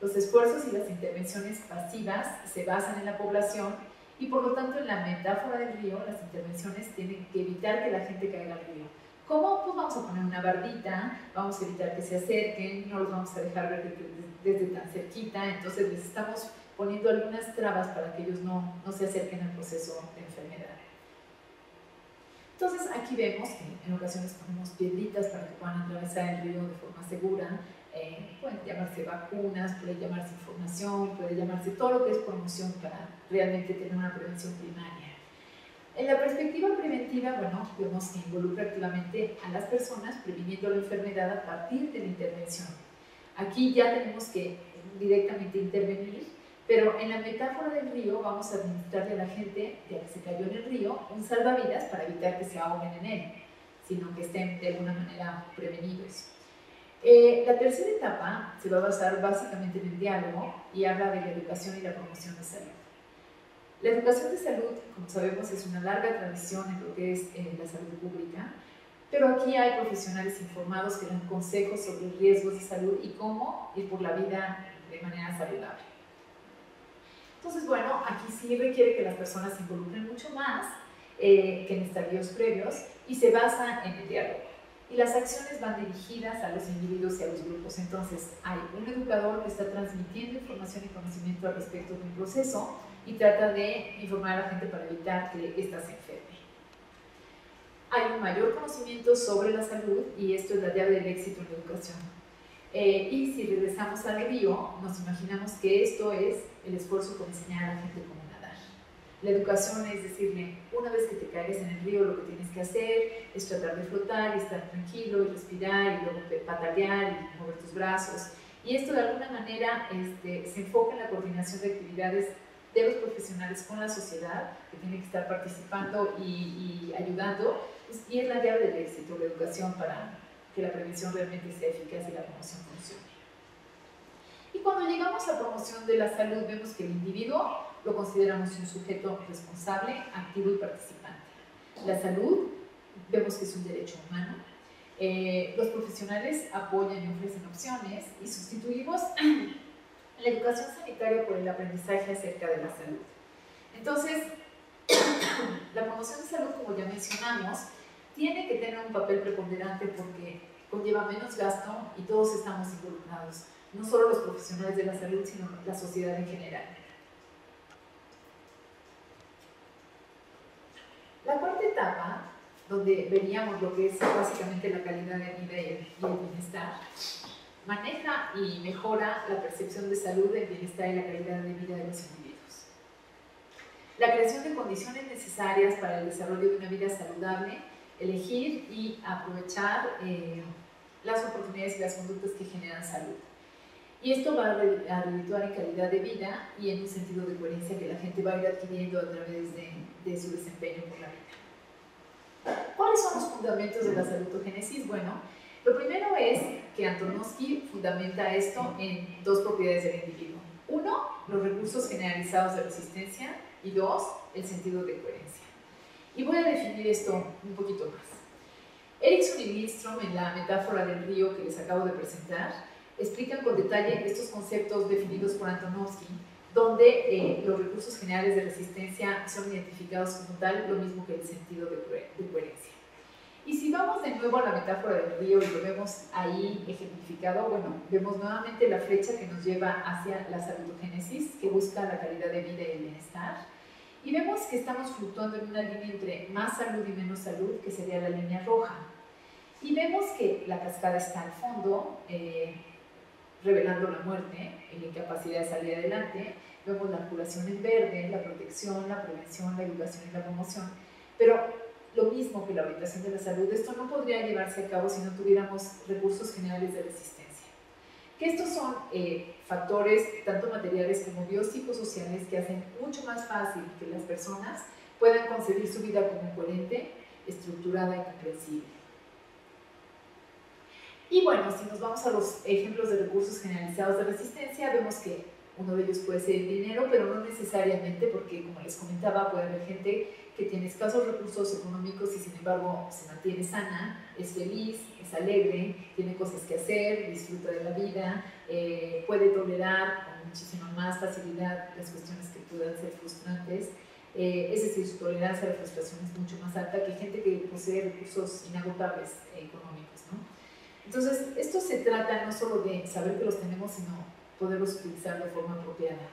Los esfuerzos y las intervenciones pasivas se basan en la población y, por lo tanto, en la metáfora del río, las intervenciones tienen que evitar que la gente caiga al río. ¿Cómo? Pues vamos a poner una bardita, vamos a evitar que se acerquen, no los vamos a dejar ver desde tan cerquita, entonces les estamos poniendo algunas trabas para que ellos no se acerquen al proceso de enfermedad. Entonces aquí vemos que en ocasiones ponemos piedritas para que puedan atravesar el río de forma segura. Pueden llamarse vacunas, puede llamarse información, puede llamarse todo lo que es promoción para realmente tener una prevención primaria. En la perspectiva preventiva, bueno, vemos que involucra activamente a las personas previniendo la enfermedad a partir de la intervención. Aquí ya tenemos que directamente intervenir, pero en la metáfora del río vamos a administrarle a la gente, ya que se cayó en el río, un salvavidas para evitar que se ahoguen en él, sino que estén de alguna manera prevenidos. La tercera etapa se va a basar básicamente en el diálogo y habla de la educación y la promoción de salud. La educación de salud, como sabemos, es una larga tradición en lo que es la salud pública, pero aquí hay profesionales informados que dan consejos sobre riesgos de salud y cómo ir por la vida de manera saludable. Entonces, bueno, aquí sí requiere que las personas se involucren mucho más que en estadios previos y se basa en el diálogo. Y las acciones van dirigidas a los individuos y a los grupos. Entonces, hay un educador que está transmitiendo información y conocimiento al respecto de un proceso y trata de informar a la gente para evitar que ésta se enferme. Hay un mayor conocimiento sobre la salud y esto es la llave del éxito en la educación. Y si regresamos al río, nos imaginamos que esto es el esfuerzo por enseñar a la gente cómo nadar. La educación es decirle, una vez que te caigas en el río, lo que tienes que hacer es tratar de flotar y estar tranquilo y respirar y luego patalear y mover tus brazos. Y esto de alguna manera se enfoca en la coordinación de actividades de los profesionales con la sociedad, que tiene que estar participando y ayudando, pues, y es la llave del éxito, la educación, para que la prevención realmente sea eficaz y la promoción funcione. Y cuando llegamos a promoción de la salud, vemos que el individuo lo consideramos un sujeto responsable, activo y participante. La salud, vemos que es un derecho humano. Los profesionales apoyan y ofrecen opciones y sustituimos la educación sanitaria por el aprendizaje acerca de la salud. Entonces, la promoción de salud, como ya mencionamos, tiene que tener un papel preponderante porque conlleva menos gasto y todos estamos involucrados, no solo los profesionales de la salud, sino la sociedad en general. La cuarta etapa, donde veríamos lo que es básicamente la calidad de vida y el bienestar, maneja y mejora la percepción de salud, el bienestar y la calidad de vida de los individuos. La creación de condiciones necesarias para el desarrollo de una vida saludable, elegir y aprovechar las oportunidades y las conductas que generan salud. Y esto va a redituar en calidad de vida y en un sentido de coherencia que la gente va a ir adquiriendo a través de su desempeño por la vida. ¿Cuáles son los fundamentos de la salutogénesis? Bueno, lo primero es que Antonovsky fundamenta esto en dos propiedades del individuo. Uno, los recursos generalizados de resistencia y dos, el sentido de coherencia. Y voy a definir esto un poquito más. Erickson y Lindstrom, en la metáfora del río que les acabo de presentar, explican con detalle estos conceptos definidos por Antonovsky, donde los recursos generales de resistencia son identificados como tal, lo mismo que el sentido de coherencia. Y si vamos de nuevo a la metáfora del río y lo vemos ahí ejemplificado, bueno, vemos nuevamente la flecha que nos lleva hacia la salutogénesis, que busca la calidad de vida y el bienestar. Y vemos que estamos fluctuando en una línea entre más salud y menos salud, que sería la línea roja. Y vemos que la cascada está al fondo, revelando la muerte y la incapacidad de salir adelante. Vemos la curación en verde, la protección, la prevención, la educación y la promoción. Pero lo mismo que la orientación de la salud, esto no podría llevarse a cabo si no tuviéramos recursos generales de resistencia. Que estos son factores tanto materiales como biopsicosociales que hacen mucho más fácil que las personas puedan concebir su vida como coherente, estructurada y comprensible. Y bueno, si nos vamos a los ejemplos de recursos generalizados de resistencia, vemos que Uno de ellos puede ser el dinero, pero no necesariamente, porque como les comentaba, puede haber gente que tiene escasos recursos económicos y sin embargo se mantiene sana, es feliz, es alegre, tiene cosas que hacer, disfruta de la vida, puede tolerar con muchísima más facilidad las cuestiones que puedan ser frustrantes. Es decir, su tolerancia a la frustración es mucho más alta que gente que posee recursos inagotables económicos, ¿no? Entonces, esto se trata no solo de saber que los tenemos, sino poderlos utilizar de forma apropiada.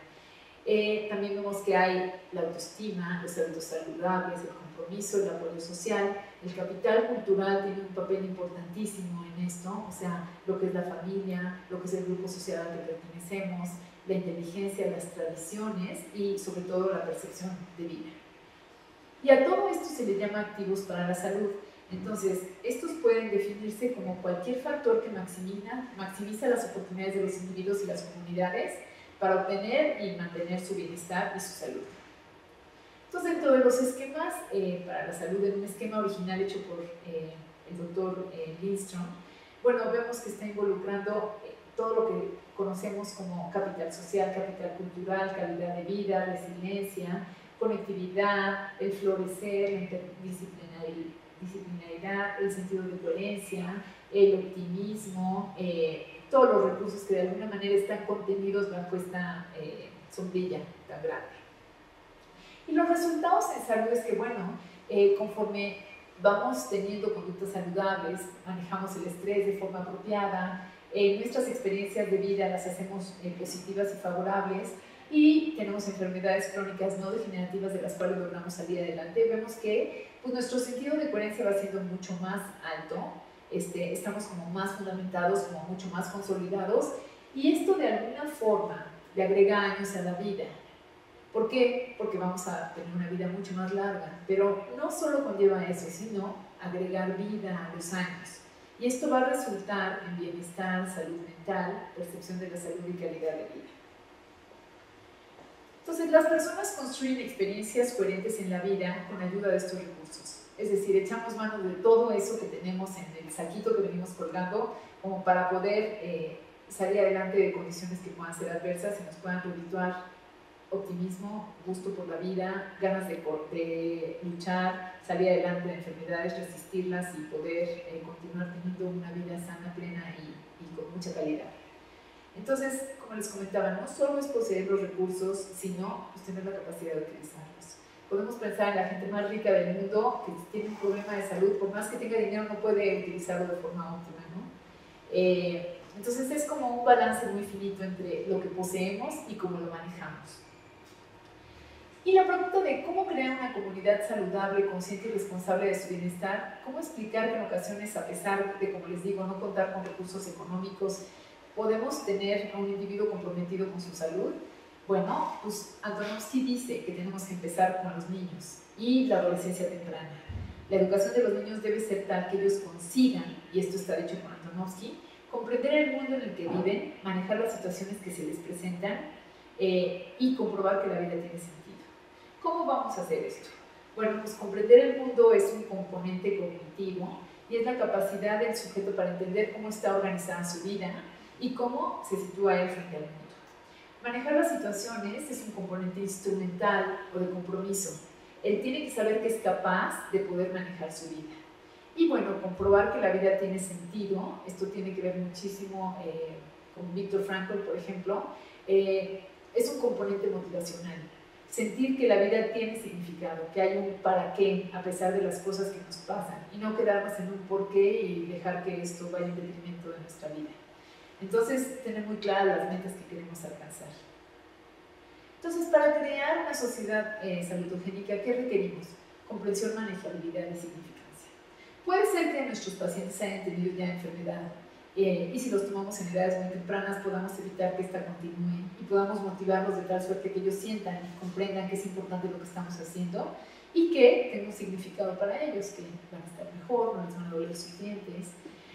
También vemos que hay la autoestima, los hábitos saludables, el compromiso, el apoyo social. El capital cultural tiene un papel importantísimo en esto, o sea, lo que es la familia, lo que es el grupo social al que pertenecemos, la inteligencia, las tradiciones y sobre todo la percepción de vida. Y a todo esto se le llama activos para la salud. Entonces, estos pueden definirse como cualquier factor que maximiza las oportunidades de los individuos y las comunidades para obtener y mantener su bienestar y su salud. Entonces, dentro de los esquemas para la salud, en un esquema original hecho por el doctor Lindstrom, bueno, vemos que está involucrando todo lo que conocemos como capital social, capital cultural, calidad de vida, resiliencia, conectividad, el florecer, la interdisciplinaridad, el sentido de coherencia, el optimismo, todos los recursos que de alguna manera están contenidos bajo esta sombrilla tan grande. Y los resultados en salud es que, bueno, conforme vamos teniendo conductas saludables, manejamos el estrés de forma apropiada, nuestras experiencias de vida las hacemos positivas y favorables, y tenemos enfermedades crónicas no degenerativas de las cuales logramos salir adelante, vemos que pues, nuestro sentido de coherencia va siendo mucho más alto, estamos como más fundamentados, como mucho más consolidados, y esto de alguna forma le agrega años a la vida. ¿Por qué? Porque vamos a tener una vida mucho más larga, pero no solo conlleva eso, sino agregar vida a los años. Y esto va a resultar en bienestar, salud mental, percepción de la salud y calidad de vida. Entonces, las personas construyen experiencias coherentes en la vida con ayuda de estos recursos. Es decir, echamos mano de todo eso que tenemos en el saquito que venimos colgando como para poder salir adelante de condiciones que puedan ser adversas y nos puedan redituar optimismo, gusto por la vida, ganas de luchar, salir adelante de enfermedades, resistirlas y poder continuar teniendo una vida sana, plena y con mucha calidad. Entonces, como les comentaba, no solo es poseer los recursos, sino pues, tener la capacidad de utilizarlos. Podemos pensar en la gente más rica del mundo que tiene un problema de salud, por más que tenga dinero no puede utilizarlo de forma óptima, ¿no? Entonces es como un balance muy finito entre lo que poseemos y cómo lo manejamos. Y la pregunta de cómo crear una comunidad saludable, consciente y responsable de su bienestar, cómo explicar que en ocasiones, a pesar de, como les digo, no contar con recursos económicos, podemos tener a un individuo comprometido con su salud. Bueno, pues Antonovsky dice que tenemos que empezar con los niños y la adolescencia temprana. La educación de los niños debe ser tal que ellos consigan, y esto está dicho por Antonovsky, comprender el mundo en el que viven, manejar las situaciones que se les presentan y comprobar que la vida tiene sentido. ¿Cómo vamos a hacer esto? Bueno, pues comprender el mundo es un componente cognitivo y es la capacidad del sujeto para entender cómo está organizada su vida y cómo se sitúa él frente al mundo. Manejar las situaciones es un componente instrumental o de compromiso. Él tiene que saber que es capaz de poder manejar su vida. Y bueno, comprobar que la vida tiene sentido, esto tiene que ver muchísimo con Viktor Frankl, por ejemplo, es un componente motivacional. Sentir que la vida tiene significado, que hay un para qué a pesar de las cosas que nos pasan y no quedarnos en un por qué y dejar que esto vaya en detrimento de nuestra vida. Entonces, tener muy claras las metas que queremos alcanzar. Entonces, para crear una sociedad saludogénica, ¿qué requerimos? Comprensión, manejabilidad y significancia. Puede ser que nuestros pacientes hayan tenido ya enfermedad y si los tomamos en edades muy tempranas podamos evitar que esta continúe y podamos motivarlos de tal suerte que ellos sientan y comprendan que es importante lo que estamos haciendo y que tenga un significado para ellos, que van a estar mejor, no les van a doler sus dientes.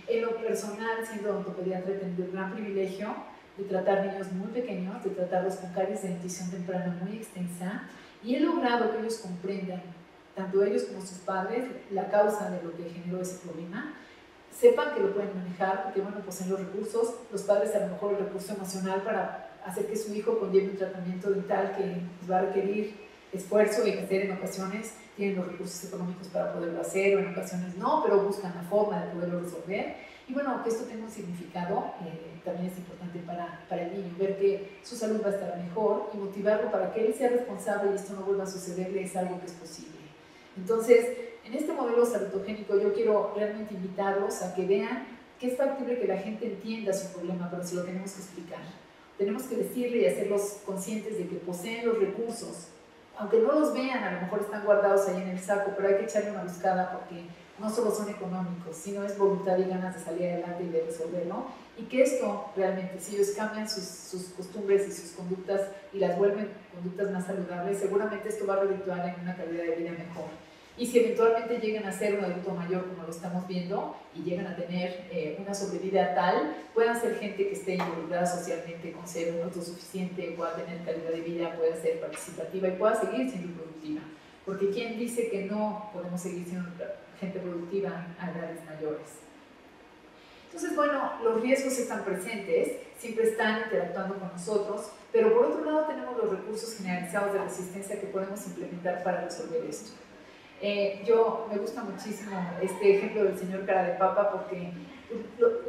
En lo personal, siendo odontopediatra, he tenido el gran privilegio de tratar niños muy pequeños, de tratarlos con caries de dentición temprana muy extensa y he logrado que ellos comprendan, tanto ellos como sus padres, la causa de lo que generó ese problema, sepan que lo pueden manejar, porque bueno, poseen los recursos, los padres a lo mejor el recurso emocional para hacer que su hijo conlleve un tratamiento dental que va a requerir esfuerzo y hacer en ocasiones tienen los recursos económicos para poderlo hacer, o en ocasiones no, pero buscan la forma de poderlo resolver. Y bueno, que esto tenga un significado también es importante para el niño, ver que su salud va a estar mejor y motivarlo para que él sea responsable y esto no vuelva a sucederle, es algo que es posible. Entonces, en este modelo salutogénico yo quiero realmente invitarlos a que vean que es factible que la gente entienda su problema, pero se lo tenemos que explicar. Tenemos que decirle y hacerlos conscientes de que poseen los recursos. Aunque no los vean, a lo mejor están guardados ahí en el saco, pero hay que echarle una buscada porque no solo son económicos, sino es voluntad y ganas de salir adelante y de resolverlo. Y que esto realmente, si ellos cambian sus costumbres y sus conductas y las vuelven conductas más saludables, seguramente esto va a redituar en una calidad de vida mejor. Y si eventualmente llegan a ser un adulto mayor, como lo estamos viendo, y llegan a tener una sobrevida tal, puedan ser gente que esté involucrada socialmente, con ser un autosuficiente, pueda tener calidad de vida, pueda ser participativa y pueda seguir siendo productiva. Porque ¿quién dice que no podemos seguir siendo gente productiva a edades mayores? Entonces, bueno, los riesgos están presentes, siempre están interactuando con nosotros, pero por otro lado tenemos los recursos generalizados de resistencia que podemos implementar para resolver esto. Me gusta muchísimo este ejemplo del señor cara de papa porque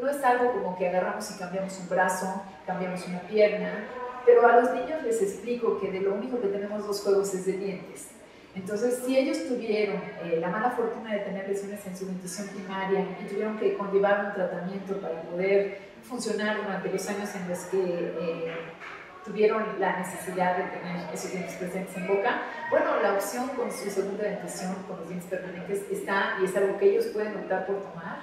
no es algo como que agarramos y cambiamos un brazo, cambiamos una pierna, pero a los niños les explico que de lo único que tenemos dos juegos es de dientes. Entonces, si ellos tuvieron la mala fortuna de tener lesiones en su dentición primaria y tuvieron que conllevar un tratamiento para poder funcionar durante los años en los que tuvieron la necesidad de tener esos dientes presentes en boca, bueno, la opción con su segunda dentición, con los dientes permanentes, está y es algo que ellos pueden optar por tomar.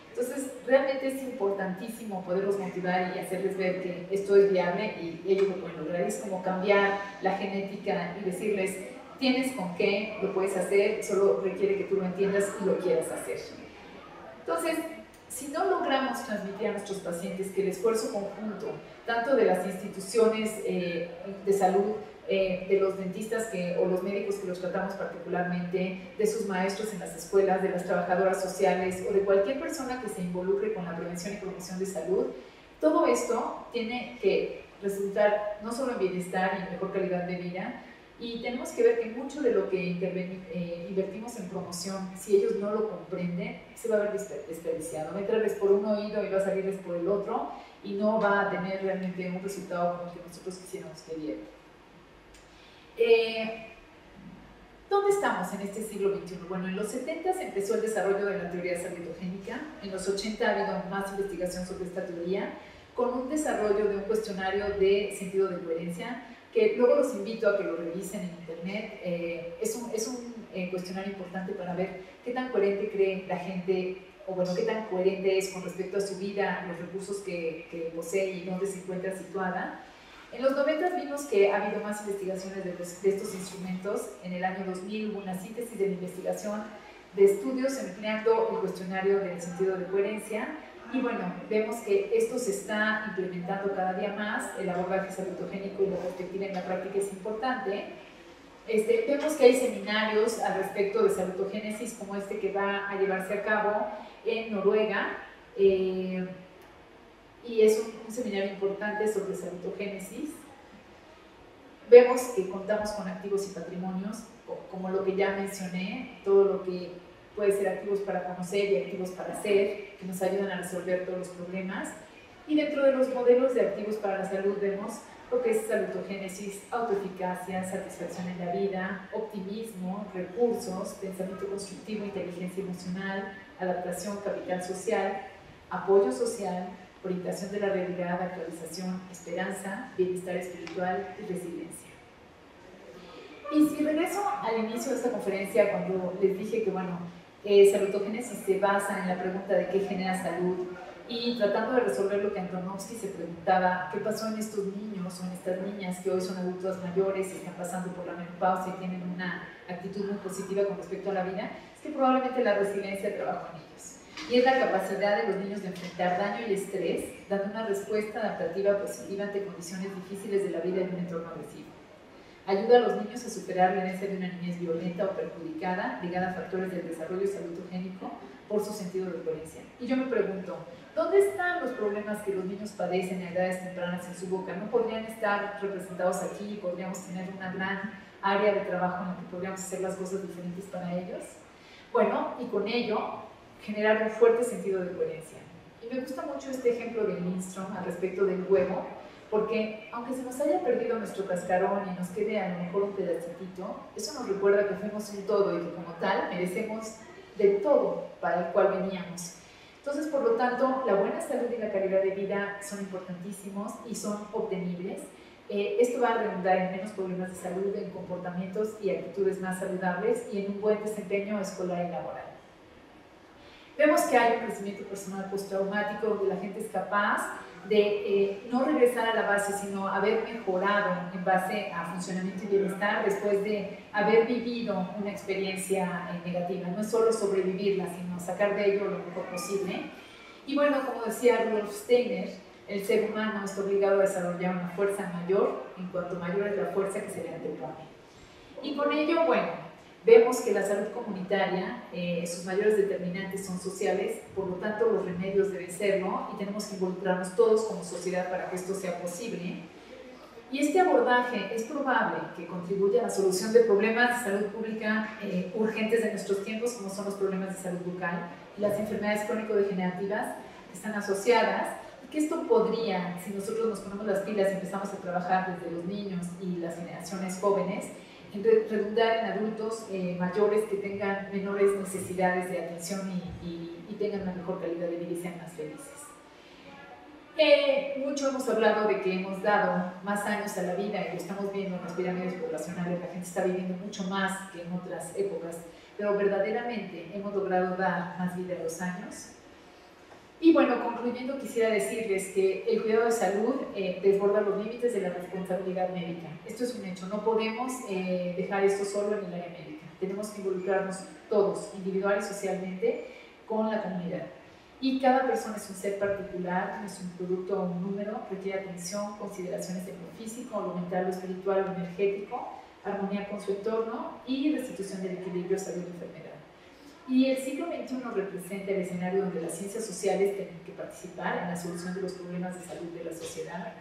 Entonces, realmente es importantísimo poderlos motivar y hacerles ver que esto es viable y ellos lo pueden lograr. Es como cambiar la genética y decirles, tienes con qué, lo puedes hacer, solo requiere que tú lo entiendas y lo quieras hacer. Entonces, si no logramos transmitir a nuestros pacientes que el esfuerzo conjunto, tanto de las instituciones de salud, de los dentistas o los médicos que los tratamos particularmente, de sus maestros en las escuelas, de las trabajadoras sociales o de cualquier persona que se involucre con la prevención y promoción de salud, todo esto tiene que resultar no solo en bienestar y en mejor calidad de vida, y tenemos que ver que mucho de lo que invertimos en promoción, si ellos no lo comprenden, se va a ver desperdiciado. Va a entrarles por un oído y va a salirles por el otro y no va a tener realmente un resultado como el que nosotros quisiéramos que diera. ¿Dónde estamos en este siglo XXI? Bueno, en los 70 se empezó el desarrollo de la teoría salutogénica, en los 80 ha habido más investigación sobre esta teoría, con un desarrollo de un cuestionario de sentido de coherencia, que luego los invito a que lo revisen en internet. Es un cuestionario importante para ver qué tan coherente cree la gente, o bueno, qué tan coherente es con respecto a su vida, los recursos que posee y dónde se encuentra situada. En los 90 vimos que ha habido más investigaciones de estos instrumentos. En el año 2000 hubo una síntesis de la investigación de estudios empleando el cuestionario del sentido de coherencia. Y bueno, vemos que esto se está implementando cada día más, el abordaje salutogénico y la perspectiva en la práctica es importante. Vemos que hay seminarios al respecto de salutogénesis como este que va a llevarse a cabo en Noruega, y es un seminario importante sobre salutogénesis. Vemos que contamos con activos y patrimonios, como lo que ya mencioné, todo lo que puede ser activos para conocer y activos para hacer, que nos ayudan a resolver todos los problemas. Y dentro de los modelos de activos para la salud vemos lo que es salutogénesis, autoeficacia, satisfacción en la vida, optimismo, recursos, pensamiento constructivo, inteligencia emocional, adaptación, capital social, apoyo social, orientación de la realidad, actualización, esperanza, bienestar espiritual y resiliencia. Y si regreso al inicio de esta conferencia, cuando les dije que, bueno, salutogénesis se basa en la pregunta de qué genera salud, y tratando de resolver lo que Antonovsky se preguntaba, qué pasó en estos niños o en estas niñas que hoy son adultos mayores y están pasando por la menopausia y tienen una actitud muy positiva con respecto a la vida, es que probablemente la resiliencia trabaja en ellos. Y es la capacidad de los niños de enfrentar daño y estrés, dando una respuesta adaptativa positiva ante condiciones difíciles de la vida en un entorno agresivo. Ayuda a los niños a superar la herencia de una niñez violenta o perjudicada, ligada a factores del desarrollo salutogénico por su sentido de coherencia. Y yo me pregunto, ¿dónde están los problemas que los niños padecen a edades tempranas en su boca? ¿No podrían estar representados aquí? ¿Podríamos tener una gran área de trabajo en la que podríamos hacer las cosas diferentes para ellos? Bueno, y con ello generar un fuerte sentido de coherencia. Y me gusta mucho este ejemplo de Lindstrom al respecto del huevo, porque aunque se nos haya perdido nuestro cascarón y nos quede a lo mejor un pedacito, eso nos recuerda que fuimos un todo y que como tal merecemos del todo para el cual veníamos. Entonces, por lo tanto, la buena salud y la calidad de vida son importantísimos y son obtenibles. Esto va a redundar en menos problemas de salud, en comportamientos y actitudes más saludables y en un buen desempeño escolar y laboral. Vemos que hay un crecimiento personal postraumático donde la gente es capaz de no regresar a la base, sino haber mejorado en base a funcionamiento y bienestar después de haber vivido una experiencia negativa. No es solo sobrevivirla, sino sacar de ello lo mejor posible. Y bueno, como decía Rudolf Steiner, el ser humano está obligado a desarrollar una fuerza mayor, en cuanto mayor es la fuerza que se le antepone. Y con ello, bueno, vemos que la salud comunitaria, sus mayores determinantes son sociales, por lo tanto los remedios deben serlo y tenemos que involucrarnos todos como sociedad para que esto sea posible. Y este abordaje es probable que contribuya a la solución de problemas de salud pública urgentes de nuestros tiempos, como son los problemas de salud bucal y las enfermedades crónico-degenerativas que están asociadas, y que esto podría, si nosotros nos ponemos las pilas y empezamos a trabajar desde los niños y las generaciones jóvenes, redundar en adultos mayores que tengan menores necesidades de atención y tengan una mejor calidad de vida y sean más felices. Mucho hemos hablado de que hemos dado más años a la vida y lo estamos viendo en las pirámides poblacionales, la gente está viviendo mucho más que en otras épocas, pero verdaderamente hemos logrado dar más vida a los años. Y bueno, concluyendo, quisiera decirles que el cuidado de salud desborda los límites de la responsabilidad médica. Esto es un hecho, no podemos dejar esto solo en el área médica. Tenemos que involucrarnos todos, individual y socialmente, con la comunidad. Y cada persona es un ser particular, no es un producto o un número, requiere atención, consideraciones de lo físico, lo mental, lo espiritual, lo energético, armonía con su entorno y restitución del equilibrio salud-enfermedad. Y el siglo XXI representa el escenario donde las ciencias sociales tienen que participar en la solución de los problemas de salud de la sociedad.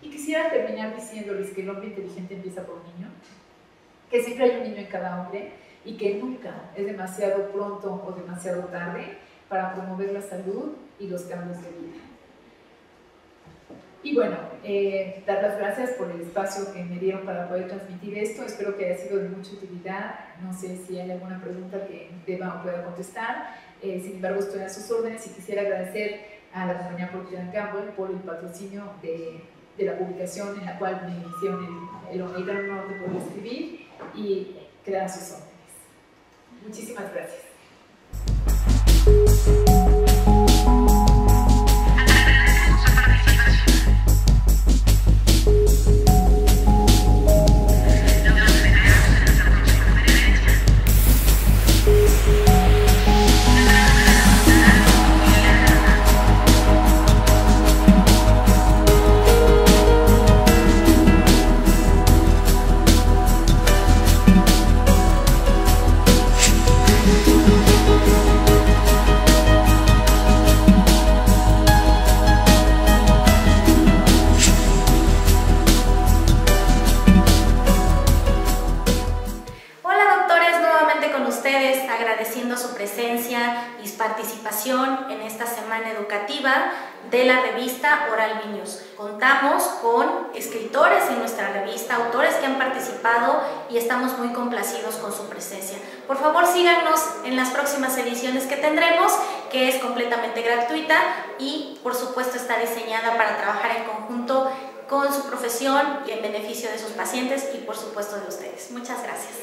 Y quisiera terminar diciéndoles que el hombre inteligente empieza por un niño, que siempre hay un niño en cada hombre y que nunca es demasiado pronto o demasiado tarde para promover la salud y los cambios de vida. Y bueno, dar las gracias por el espacio que me dieron para poder transmitir esto. Espero que haya sido de mucha utilidad. No sé si hay alguna pregunta que deba o pueda contestar. Sin embargo, estoy a sus órdenes y quisiera agradecer a la compañía Procter & Gamble por el patrocinio de la publicación en la cual me hicieron el honor de poder escribir y quedar a sus órdenes. Muchísimas gracias. Agradeciendo su presencia y participación en esta semana educativa de la revista Oral B News. Contamos con escritores en nuestra revista, autores que han participado y estamos muy complacidos con su presencia. Por favor, síganos en las próximas ediciones que tendremos, que es completamente gratuita y por supuesto está diseñada para trabajar en conjunto con su profesión y en beneficio de sus pacientes y por supuesto de ustedes. Muchas gracias.